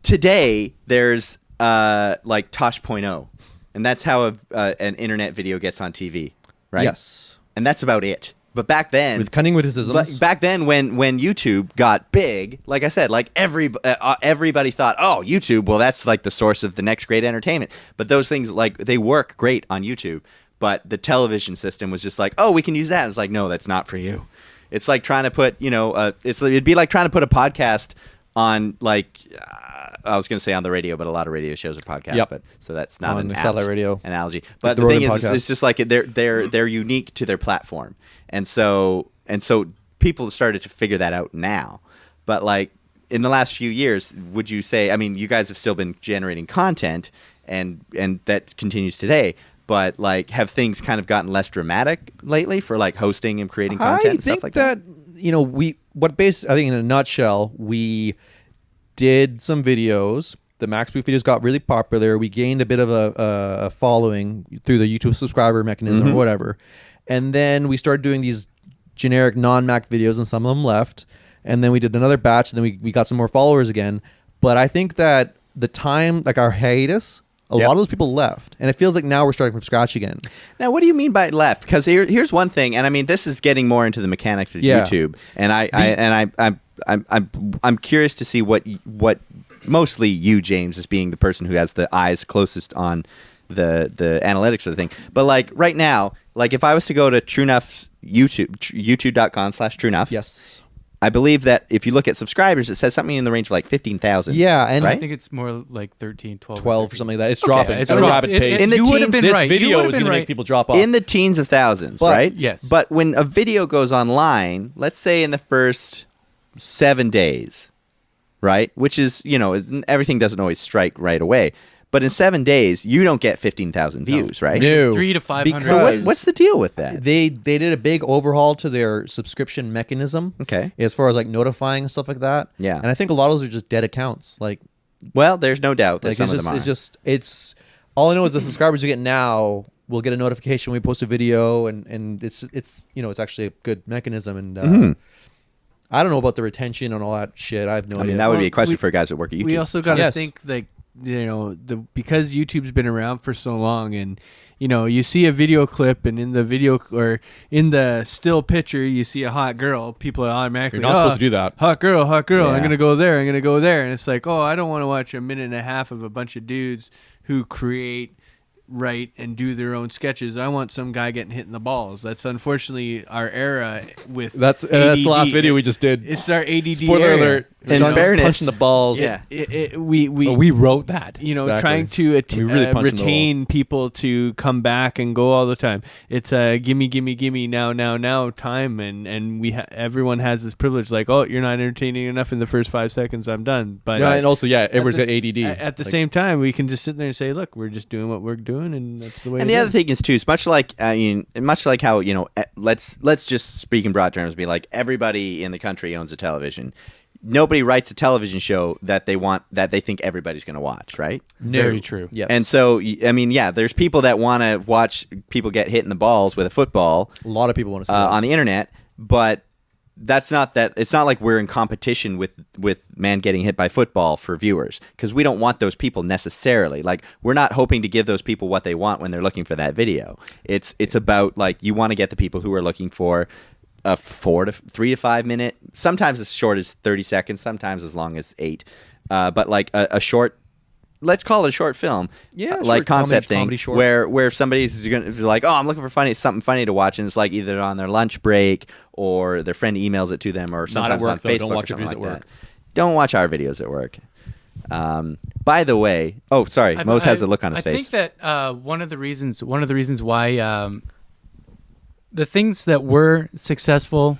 today there's like Tosh.0, and that's how an internet video gets on TV, right?
Yes.
And that's about it. But back then,
With cunning witticisms.
back then when YouTube got big, like I said, like everybody thought, oh, YouTube, well, that's like the source of the next great entertainment. But those things, like, they work great on YouTube. But the television system was just like, oh, we can use that. And it's like, no, that's not for you. It's like trying to put, it'd be like trying to put a podcast on, like, I was going to say on the radio, but a lot of radio shows are podcasts.
Yep.
But so that's not
On
an
satellite
apt
radio.
analogy. But
The
the thing
Rogan
is,
podcast.
it's just like they're unique to their platform, and so people started to figure that out now. But like in the last few years, would you say? I mean, you guys have still been generating content, and that continues today. But like, have things kind of gotten less dramatic lately for like hosting and creating content and stuff like that?
I think in a nutshell, we did some videos. The Max Proof videos got really popular. We gained a bit of a following through the YouTube subscriber mechanism or whatever. And then we started doing these generic non-Mac videos, and some of them left. And then we did another batch, and then we got some more followers again. But I think that the time, like our hiatus, a lot of those people left. And it feels like now we're starting from scratch again.
Now, what do you mean by left? Because here's one thing, and I mean, this is getting more into the mechanics of YouTube. And I'm curious to see what mostly you, James, as being the person who has the eyes closest on the analytics of the thing. But like right now, like if I was to go to TrueNuff's youtube.com/TrueNuff.
Yes.
I believe that if you look at subscribers, it says something in the range of like 15,000.
Yeah, and
I think it's more like 13, 12.
12 or something like that. It's dropping.
It's
at a
dropped.
rapid pace.
In the
You would have
teens,
been
this
right.
video
You would
is
have
going
been
to
right.
make people drop off.
In the teens of thousands,
But-
right?
Yes.
But when a video goes online, let's say in the first 7 days, right? Which is, everything doesn't always strike right away. But in 7 days, you don't get 15,000 views, right?
No.
300 to 500.
So
Because-
what's the deal with that?
They did a big overhaul to their subscription mechanism.
Okay.
As far as like notifying and stuff like that.
Yeah.
And I think a lot of those are just dead accounts. Like
Well, there's no doubt that
Like
some
it's
of
just,
them are.
it's all I know is the subscribers we get now will get a notification when we post a video, and it's it's actually a good mechanism, and I don't know about the retention and all that shit. I have no
I
idea.
mean, that would be a
Well,
question
we-
for guys that work at YouTube.
We also got to
Yes.
think like because YouTube's been around for so long, and you see a video clip, and in the video or in the still picture you see a hot girl, people are automatically
You're not supposed to do that.
Hot girl,
Yeah.
I'm gonna go there, and it's like, oh, I don't want to watch a minute and a half of a bunch of dudes who create, write, and do their own sketches. I want some guy getting hit in the balls. That's unfortunately our era with
that's the
ADD.
last video we just did.
It's our ADD
Spoiler
era.
alert.
In
Sean's
fairness-
punching the balls.
Yeah.
we wrote that.
Exactly.
Trying to
We really punched in the
retain people to come back and go all the time. It's a gimme now time, and everyone has this privilege. Like, oh, you're not entertaining enough in the first 5 seconds. I'm done. But
Yeah, and also everyone's
at
got ADD.
At the same time, we can just sit there and say, look, we're just doing what we're doing, and that's the way.
And
it
the
is.
other thing is too, it's much like how let's just speak in broad terms, be like everybody in the country owns a television. Nobody writes a television show that they think everybody's going to watch, right?
Very true.
Yes.
And so, I mean, yeah, there's people that want to watch people get hit in the balls with a football
a lot of people want to see that.
on the internet, but that's not that. It's not like we're in competition with man getting hit by football for viewers, because we don't want those people necessarily. Like, we're not hoping to give those people what they want when they're looking for that video. It's about like you want to get the people who are looking for a 3 to 5 minute, sometimes as short as 30 seconds, sometimes as long as 8, but like a short, let's call it a short film,
Yeah,
like
short
concept
comedy
thing,
short.
where somebody's going to be like, oh, I'm looking for something funny to watch, and it's like either on their lunch break or their friend emails it to them, or sometimes
work,
on
though.
Facebook.
Don't watch
or
your
something
videos at
like
work.
that. Don't watch our videos at work. By the way, oh, sorry, Mose has a look on his face.
I think that one of the reasons why the things that were successful,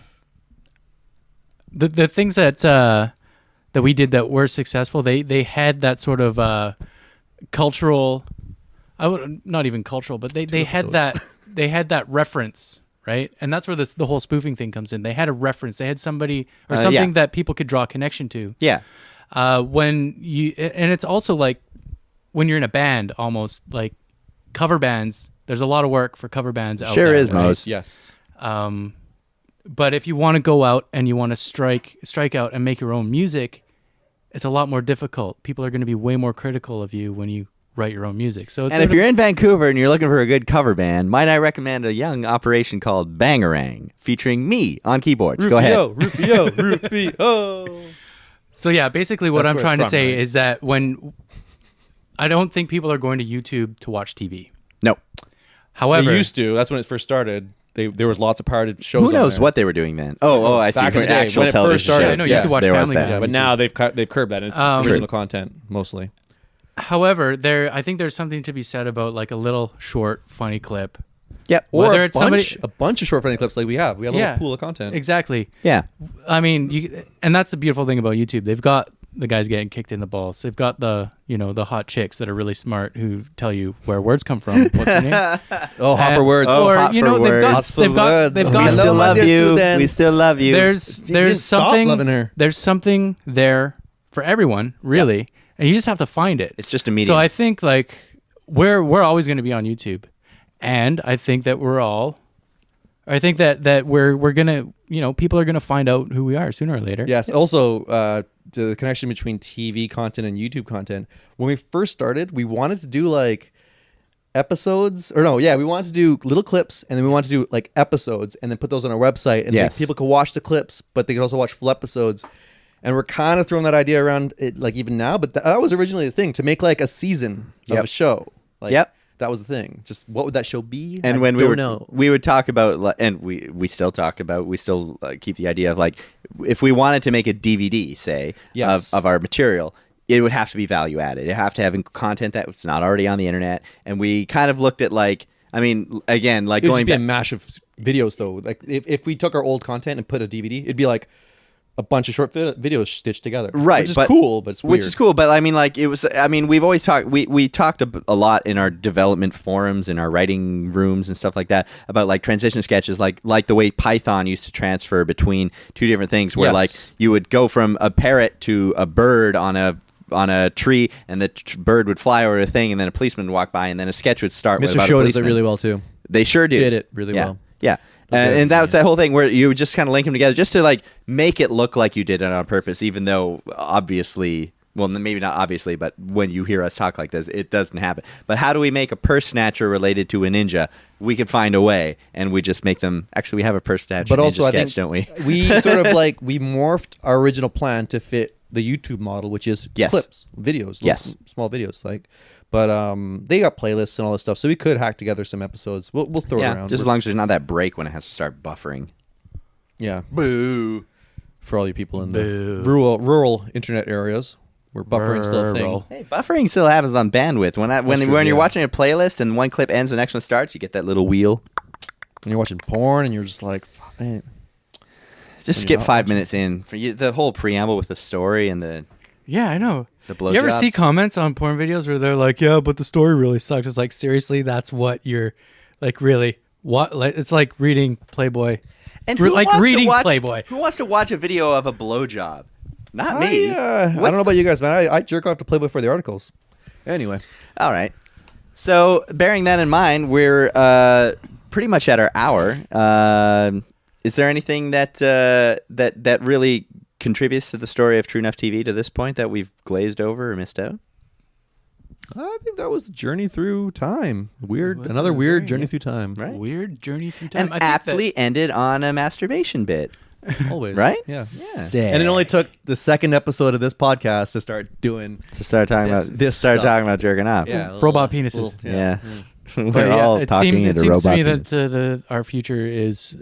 the things that we did that were successful, they had that sort of cultural, not even cultural, but they had that reference, right? And that's where the whole spoofing thing comes in. They had a reference. They had somebody or something that people could draw a connection to.
Yeah.
And it's also like when you're in a band, almost like cover bands. There's a lot of work for cover bands out there.
Sure is,
right?
Mose.
Yes.
But if you want to go out and you want to strike out and make your own music, it's a lot more difficult. People are going to be way more critical of you when you write your own music. So it's
And if you're in Vancouver and you're looking for a good cover band, might I recommend a young operation called Bangarang, featuring me on keyboards. Go ahead.
Rufio.
So yeah, basically what
That's
I'm
where
trying
it's
to
from,
say
right?
is that when I don't think people are going to YouTube to watch TV.
No.
However,
They used to. That's when it first started. There was lots of pirated shows.
Who
on
knows
there.
what they were doing then? Oh, I see.
Back in
For
the day,
actual
when it first
television
started,
shows.
yeah, no, you
Yes,
could watch
there was
Family
that.
Guy.
Yeah, but now they've curbed that. And it's original content mostly.
however, I think there's something to be said about like a little short funny clip
Yep.
Or
Whether
a
it's somebody-
bunch of short funny clips like we have. We have a
Yeah.
little pool of content.
Exactly.
Yeah.
I mean, and that's the beautiful thing about YouTube. They've got the guys getting kicked in the balls. They've got the hot chicks that are really smart who tell you where words come from. What's your name?
Oh, Hopper words.
Oh,
Or
Hot
they've
for
got
words.
they've got
We
they've
We
got
still
my
love
dear
you.
students.
We still love you.
there's
stop
something
loving her.
there's something there for everyone, really, and you just have to find it.
It's just a medium.
So I think like we're always going to be on YouTube, and I think that we're gonna people are gonna find out who we are sooner or later.
Yes. Also, the connection between TV content and YouTube content. When we first started, we wanted to do like episodes, we wanted to do little clips, and then we wanted to do like episodes, and then put those on our website, and
Yes.
like, people could watch the clips, but they could also watch full episodes. And we're kind of throwing that idea around it, like even now, but that was originally the thing, to make like a season of
Yep.
a show. Like,
Yep.
that was the thing. Just what would that show be?
And
I
when
don't
we would talk about, and we still talk about, we still keep the idea of like, if we wanted to make a DVD, say,
Yes.
of our material, it would have to be value added. It have to have content that's not already on the internet. And we kind of looked at like, I mean, again, like
It would
going
just be a
back.
mash of videos, though. Like if we took our old content and put a DVD, it'd be like a bunch of short videos stitched together.
Right,
which is
but-
cool, but it's weird.
Which is cool, but I mean, like, it was, I mean, we've always talked, we talked a lot in our development forums, in our writing rooms and stuff like that, about like transition sketches, like the way Python used to transfer between two different things, where
Yes.
like you would go from a parrot to a bird on a tree, and the bird would fly over a thing, and then a policeman would walk by, and then a sketch would start with
Mr.
about a
Show does it
policeman.
really well too.
They sure
Did it really
Yeah.
well.
Yeah.
very
And that was
funny.
that whole thing where you would just kind of link them together just to like make it look like you did it on purpose, even though obviously, well, maybe not obviously, but when you hear us talk like this, it doesn't happen. But how do we make a purse snatcher related to a ninja? We could find a way, and we just make them. Actually, we have a purse snatcher
But
ninja
also, I
sketch,
think
don't we?
we sort of like we morphed our original plan to fit the YouTube model, which is
Yes.
clips, videos,
Yes.
small videos, like. But they got playlists and all this stuff, so we could hack together some episodes. We'll throw it
Yeah,
around.
just as long as there's not that break when it has to start buffering.
Yeah,
Boo.
for all you people in
Boo.
the rural internet areas where buffering's still a thing.
Rural.
Hey, buffering still happens on bandwidth. When
true,
you're
yeah.
watching a playlist and one clip ends, the next one starts, you get that little wheel.
When you're watching porn and you're just like, man,
Just
When
skip
you're not
5
watching.
minutes in. For you, the whole preamble with the story and the
Yeah, I know.
blowjobs.
You ever see comments on porn videos where they're like, "Yeah, but the story really sucks." It's like, seriously, that's what you're like. Really, what? Like, it's like reading Playboy.
And
Like
wants to
reading
watch,
Playboy.
Who wants to watch a video of a blowjob? Not me.
I don't know about you guys, man. I jerk off to Playboy for the articles. Anyway,
All right. So, bearing that in mind, we're pretty much at our hour. Is there anything that really contributes to the story of TrueNuff.tv to this point that we've glazed over or missed out?
I think that was the journey through time. Weird,
Was
another
it
weird
very-
journey through time.
Right.
Weird journey through time.
And
I think that-
aptly ended on a masturbation bit.
Always,
Right?
Yeah.
Sick.
And it only took the second episode of this podcast to start doing.
To start talking
This-
about
this
start
stuff.
talking about jerking off.
Yeah,
Robot penises.
Yeah. We're
But yeah,
all
it
talking
seems, it
into
seems to
robot
me
penis.
that our future is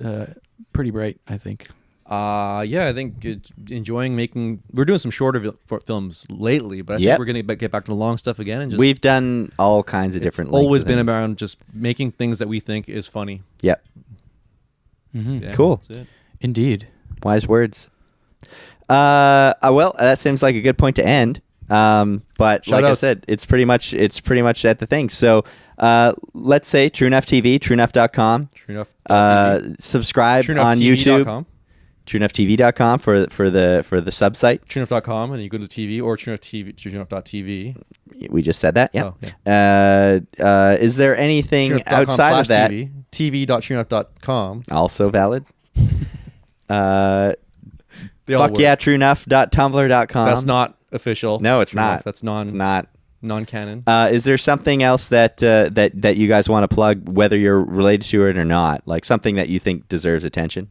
pretty bright. I think.
Yeah, I think enjoying making. We're doing some shorter films lately, but I
Yep.
think we're going to get back to the long stuff again. And just
We've done all kinds of different lengths
always
of
been
things.
around just making things that we think is funny.
Yep.
Mm-hmm.
Yeah,
Cool.
that's it.
Indeed.
Wise words. Well, that seems like a good point to end. But like I
Shout-outs.
said, it's pretty much at the thing. So let's say TrueNuff.tv, TrueNuff.com.
TrueNuff.tv.
Subscribe on YouTube. TrueNuff.tv.com for the sub site.
TrueNuff.com, and you go to TV or TrueNuff.tv.
We just said that. Yeah.
Oh, yeah.
Is there anything
TrueNuff.com
outside of that?
TV, TV.TrueNuff.com.
Also valid.
They all
Fuck
work.
yeah, TrueNuff.tumblr.com.
That's not official.
No, it's
TrueNuff.
not.
That's
It's not.
non-canon.
Is there something else that you guys want to plug, whether you're related to it or not? Like something that you think deserves attention?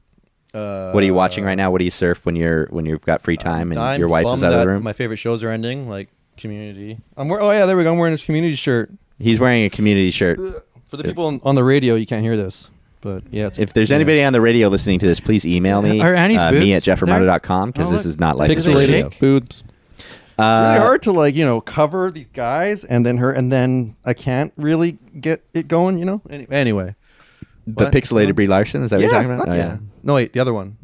What are you watching right now? What do you surf when you've got free time and
I'm
your wife
bummed
is out of the
that
room?
My favorite shows are ending, like Community. Oh yeah, there we go. I'm wearing this Community shirt.
He's wearing a community shirt.
For the people on the radio, you can't hear this, but yeah. It's,
If there's anybody on the radio listening to this, please email me.
Are Annie's
me at
boobs there?
jeffremata.com because
Oh,
this
look.
is not
Do they
licensed
pixelated
radio.
shake?
boobs. It's really hard to cover these guys and then her, and then I can't really get it going. Anyway.
The
What?
pixelated
No.
Brie Larson. Is that what you're talking about?
fuck
Oh,
yeah. No, wait, the other one.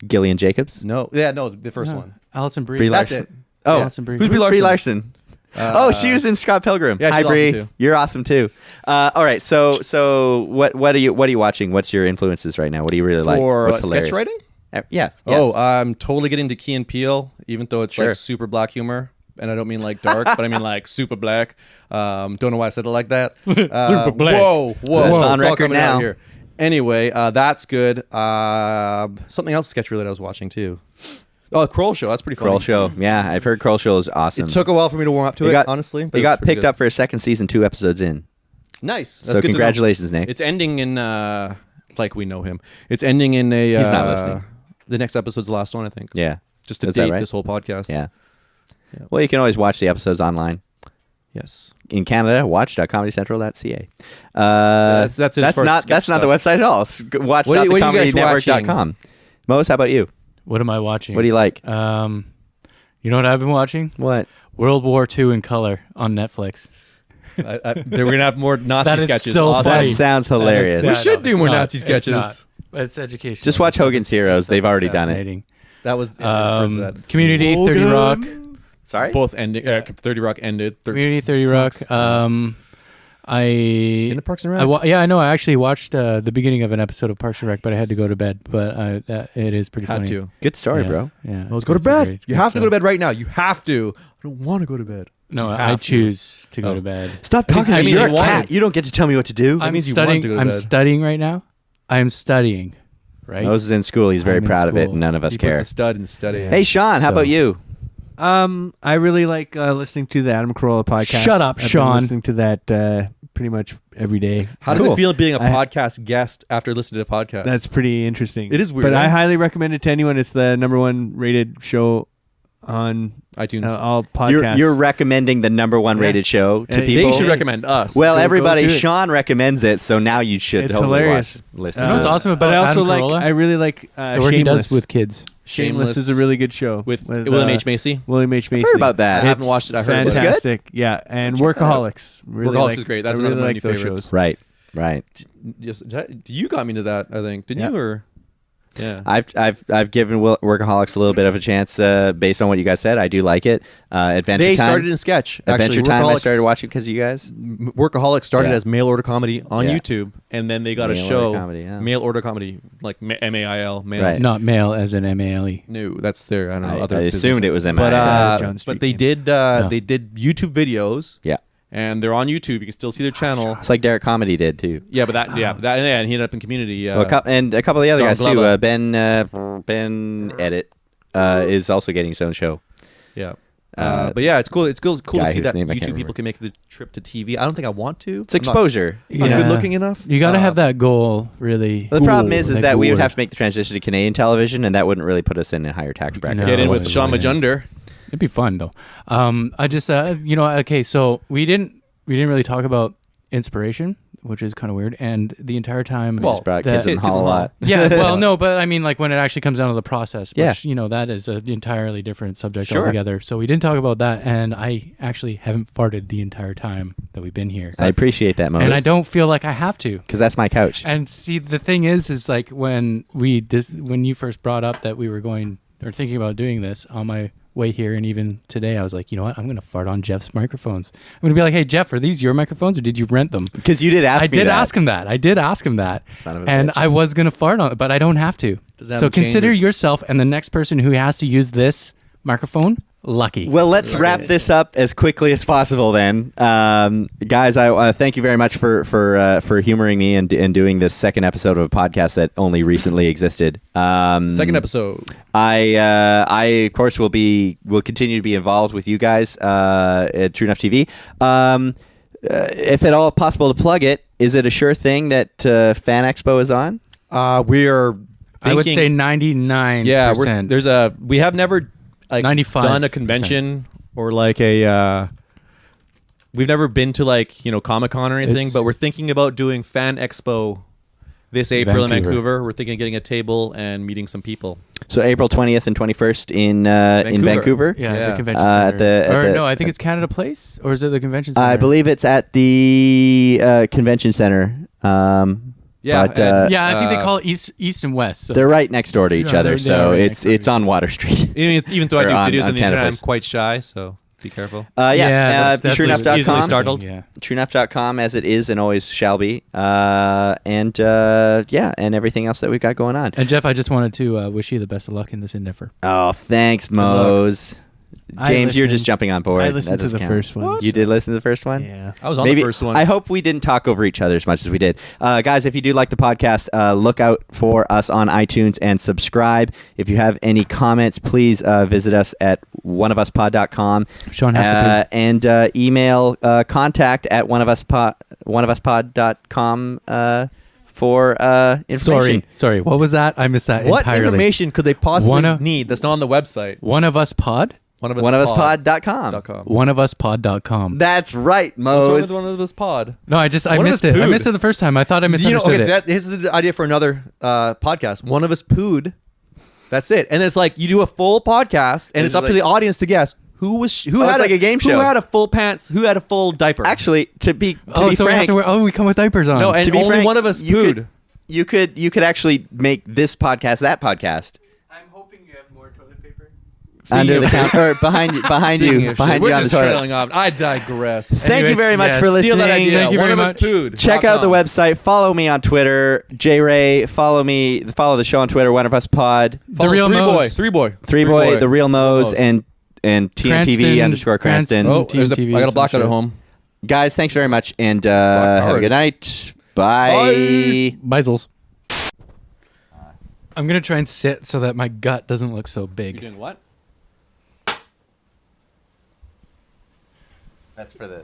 Gillian Jacobs.
No, the first
No.
one.
Alison Brie.
Brie
That's
Larson.
it.
Oh,
Alison Brie.
who's
Brie
Brie
Larson?
Larson? She was in Scott Pilgrim.
Yeah,
Hi,
she's awesome
Brie.
too.
You're awesome too. All right, so what are you watching? What's your influences right now? What do you really like?
For
What's
sketch
hilarious?
writing?
Yes.
Oh, I'm totally getting to Key and Peele, even though it's
Sure.
like super black humor. And I don't mean like dark, but I mean like super black. Don't know why I said it like that.
Super black.
Whoa.
That's on
It's all
record
coming out
now.
here. Anyway, that's good. Something else sketch related I was watching too. Oh, Kroll Show. That's pretty funny.
Kroll Show. Yeah, I've heard Kroll Show is awesome.
It took a while for me to warm up to it, honestly. But
It
was
got
pretty
picked
good.
up for a second season, 2 episodes in.
Nice. That's
So
good to know.
congratulations, Nick.
It's ending in like we know him. It's ending in a.
He's not listening.
The next episode's the last one, I think.
Yeah.
Just to
Is that
date
right?
this whole podcast.
Yeah.
Yeah.
Well, you can always watch the episodes online.
Yes.
In Canada, watch.comedycentral.ca.
That's as far as
not
sketch
that's not the
stuff.
website at all.
What are you guys
Watch.comedynetwork.com. Mose, how about you?
What am I watching?
What do you like?
You know what I've been watching?
What?
World War II in color on Netflix.
We're gonna have more Nazi
That is
sketches.
so
Awesome.
funny.
That sounds hilarious.
We
Yeah,
should do
it's
more
not.
Nazi
It's
sketches.
not. But it's educational.
Just watch
It's-
Hogan's Heroes. They've already done it.
fascinating.
That was
Community, 30 Rock.
Sorry?
both ending. 30 Rock ended.
Community, 30 Rock.
Sucks.
I
Into Parks and Rec.
yeah, I know. I actually watched the beginning of an episode of Parks and Rec, but I had to go to bed. But it is pretty
Had
funny.
to.
Good story,
Yeah,
bro.
Yeah.
Let's go to
It's a
bed.
great-
You
good
have to go to
stuff.
bed right now. You have to. I don't want to go to bed.
No,
You
I
have to.
choose to go
Oh.
to bed.
Stop
I mean,
talking.
I mean,
You're a
you want
cat.
it.
You don't get to tell me what to do.
I'm
means you want to
studying.
go to
I'm
bed.
studying right now. I am studying. Right.
Moses is in school. He's very
I'm in
proud of it,
school.
and none of us
He puts
care.
a stud in studying.
Hey, Sean, how
So-
about you?
I really like listening to the Adam Carolla podcast.
Shut up,
I've been
Sean.
listening to that pretty much every day.
How does
Cool.
it feel being a
I-
podcast guest after listening to a podcast?
That's pretty interesting.
It is weird,
but I
eh?
highly recommend it to anyone. It's the #1 rated show on
iTunes.
all podcasts.
You're recommending the #1
Yeah.
rated show to
They
people.
They should recommend us.
Well,
Go
everybody,
do it.
Sean recommends it, so now you should
It's
totally
hilarious.
listen
You know
to
what's
it.
awesome about
But I also
Adam
like.
Carolla?
I really like
The work he
Shameless.
does with kids.
Shameless is a really good show
with William H. Macy.
William H. Macy.
heard about that.
I haven't watched it. I heard it was
good.
fantastic. Yeah, and
Check that out.
Workaholics. Really
Workaholics
like-
is great. That's
I really
another one of
like
my
those
favorites.
shows.
Right.
Yes, you got me to that. I think didn't
Yeah.
you? Or yeah.
I've given Workaholics a little bit of a chance based on what you guys said. I do like it. Adventure
They
Time.
started in sketch.
Adventure
actually.
Time. I
Workaholics-
started watching because of you guys.
Workaholics started
Yeah.
as mail order comedy on
Yeah.
YouTube, and then they got a
Mail
show.
order comedy, yeah.
Mail order comedy, like MAIL. Mail.
Right.
Not male as in MALE.
No, that's their. I don't know.
I
other
assumed
business.
it was MAIL.
But
John Street
but they
name.
did
No.
they did YouTube videos.
Yeah.
And they're on YouTube. You can still see their channel.
It's like Derek Comedy did too.
Yeah, but that and he ended up in Community.
Well, and a couple of the other
Don
guys too.
Glover.
Ben Edit is also getting his own show.
Yeah. But yeah, it's cool. It's cool to
guy
see
whose
that
name I can't
YouTube people
remember.
can make the trip to TV. I don't think I want to.
It's exposure.
I'm not
Yeah.
good looking enough.
You got to have that goal, really.
The problem is
That
that we would
goal.
have to make the transition to Canadian television, and that wouldn't really put us in a higher tax bracket.
No.
Get in with
Yeah.
Sean Majunder.
It'd be fun though. I just okay, so we didn't really talk about inspiration, which is kind of weird, and the entire time
We just brought
that-
Kids in the Hall a lot.
yeah, well, no, but I mean, like when it actually comes down to the process,
Yeah.
which that is an entirely different subject
Sure.
altogether. So we didn't talk about that, and I actually haven't farted the entire time that we've been here,
I appreciate that, Moses.
and I don't feel like I have to.
because that's my couch.
And see, the thing is like when when you first brought up that we were going or thinking about doing this on my way here, and even today, I was like, you know what? I'm gonna fart on Jeff's microphones. I'm gonna be like, hey, Jeff, are these your microphones or did you rent them?
Because you did ask
I
me
did
that.
ask him that. I did ask him that,
Son of a
and
bitch.
I was gonna fart on it, but I don't have to.
Doesn't have
So
to change
consider
it.
yourself and the next person who has to use this microphone lucky.
Well, let's wrap this up as quickly as possible, then, guys. I thank you very much for humoring me and doing this second episode of a podcast that only recently existed.
Second episode.
I of course will continue to be involved with you guys at TrueNuff.tv. If at all possible to plug it, is it a sure thing that Fan Expo is on?
We are.
I would
thinking-
say 99%.
Yeah, we have never like
95%.
done a convention or like a we've never been to like Comic-Con or anything,
It's-
but we're thinking about doing Fan Expo this April in
Vancouver.
Vancouver. We're thinking of getting a table and meeting some people.
So April 20th and 21st in Vancouver.
Yeah,
Yeah.
the convention
At
center.
the-
or
at the-
no, I think it's Canada Place, or is it the convention center?
I believe it's at the convention center.
Yeah,
But,
and-
Yeah, I think they call it east and west. So
they're right next door to each
Yeah,
other,
they're
so
right
it's
next door.
on Water Street.
even though I
Or
do
on-
videos
on
on the internet, I'm
Canvas.
quite shy, so be careful.
that's
TrueNuff.com.
easily startled.
Yeah.
TrueNuff.com, as it is and always shall be. And everything else that we've got going on.
And Jeff, I just wanted to wish you the best of luck in this endeavor.
Oh, thanks, Mose.
I
James, you're just
listened-
jumping on board.
I
That
listened to
doesn't
the
count.
first one.
You did listen to the first one?
Yeah.
I was on
Maybe
the first one.
I hope we didn't talk over each other as much as we did. Guys, if you do like the podcast, look out for us on iTunes and subscribe. If you have any comments, please visit us at oneofuspod.com.
Sean has to
and email contact at oneofuspod.com for information.
Sorry. What was that? I missed that
what
entirely.
information could they possibly
Wanna-
need that's not on the website?
One of Us Pod?
Oneofuspod.com.
.com.
Oneofuspod.com.
That's right,
What's wrong
Mose.
with one of us pod?
No, I
One of
missed
Us
it. I
pooed.
missed it the first time. I thought I misunderstood it.
This is the idea for another podcast. One of us pooed. That's it. And it's like you do a full podcast, and it's
Is it
up to
like-
the audience to guess who
it's like a game show.
Who had a full pants? Who had a full diaper?
Actually, to be
So we
frank,
have to wear, we come with diapers on.
no, and
to be
only
frank,
one of us
you
pooed.
you could actually make this podcast that podcast.
I'm hoping you have more toilet paper.
Under the counter, or behind you,
Speaking of shit,
on
we're
the
just
toilet.
trailing off. I digress.
Thank you
Anyways,
very much
yes.
for
Steal
listening.
Steal that idea.
Thank you
One
very
of us
much.
pooed.
Check out the
.com.
website. Follow me on Twitter, Ray. Follow the show on Twitter. One of Us Pod.
Follow
Real
Three Boy.
Mose.
Three Boy.
Three boy, the real Mose,
Mose.
and TNTV _ Cranston.
Oh,
TNTV
I got a blackout
some
at
shit.
home.
Guys, thanks very much, and
Rock
have a
hard.
good night. Bye.
Bizzles. I'm going to try and sit so that my gut doesn't look so big.
doing what?
That's for the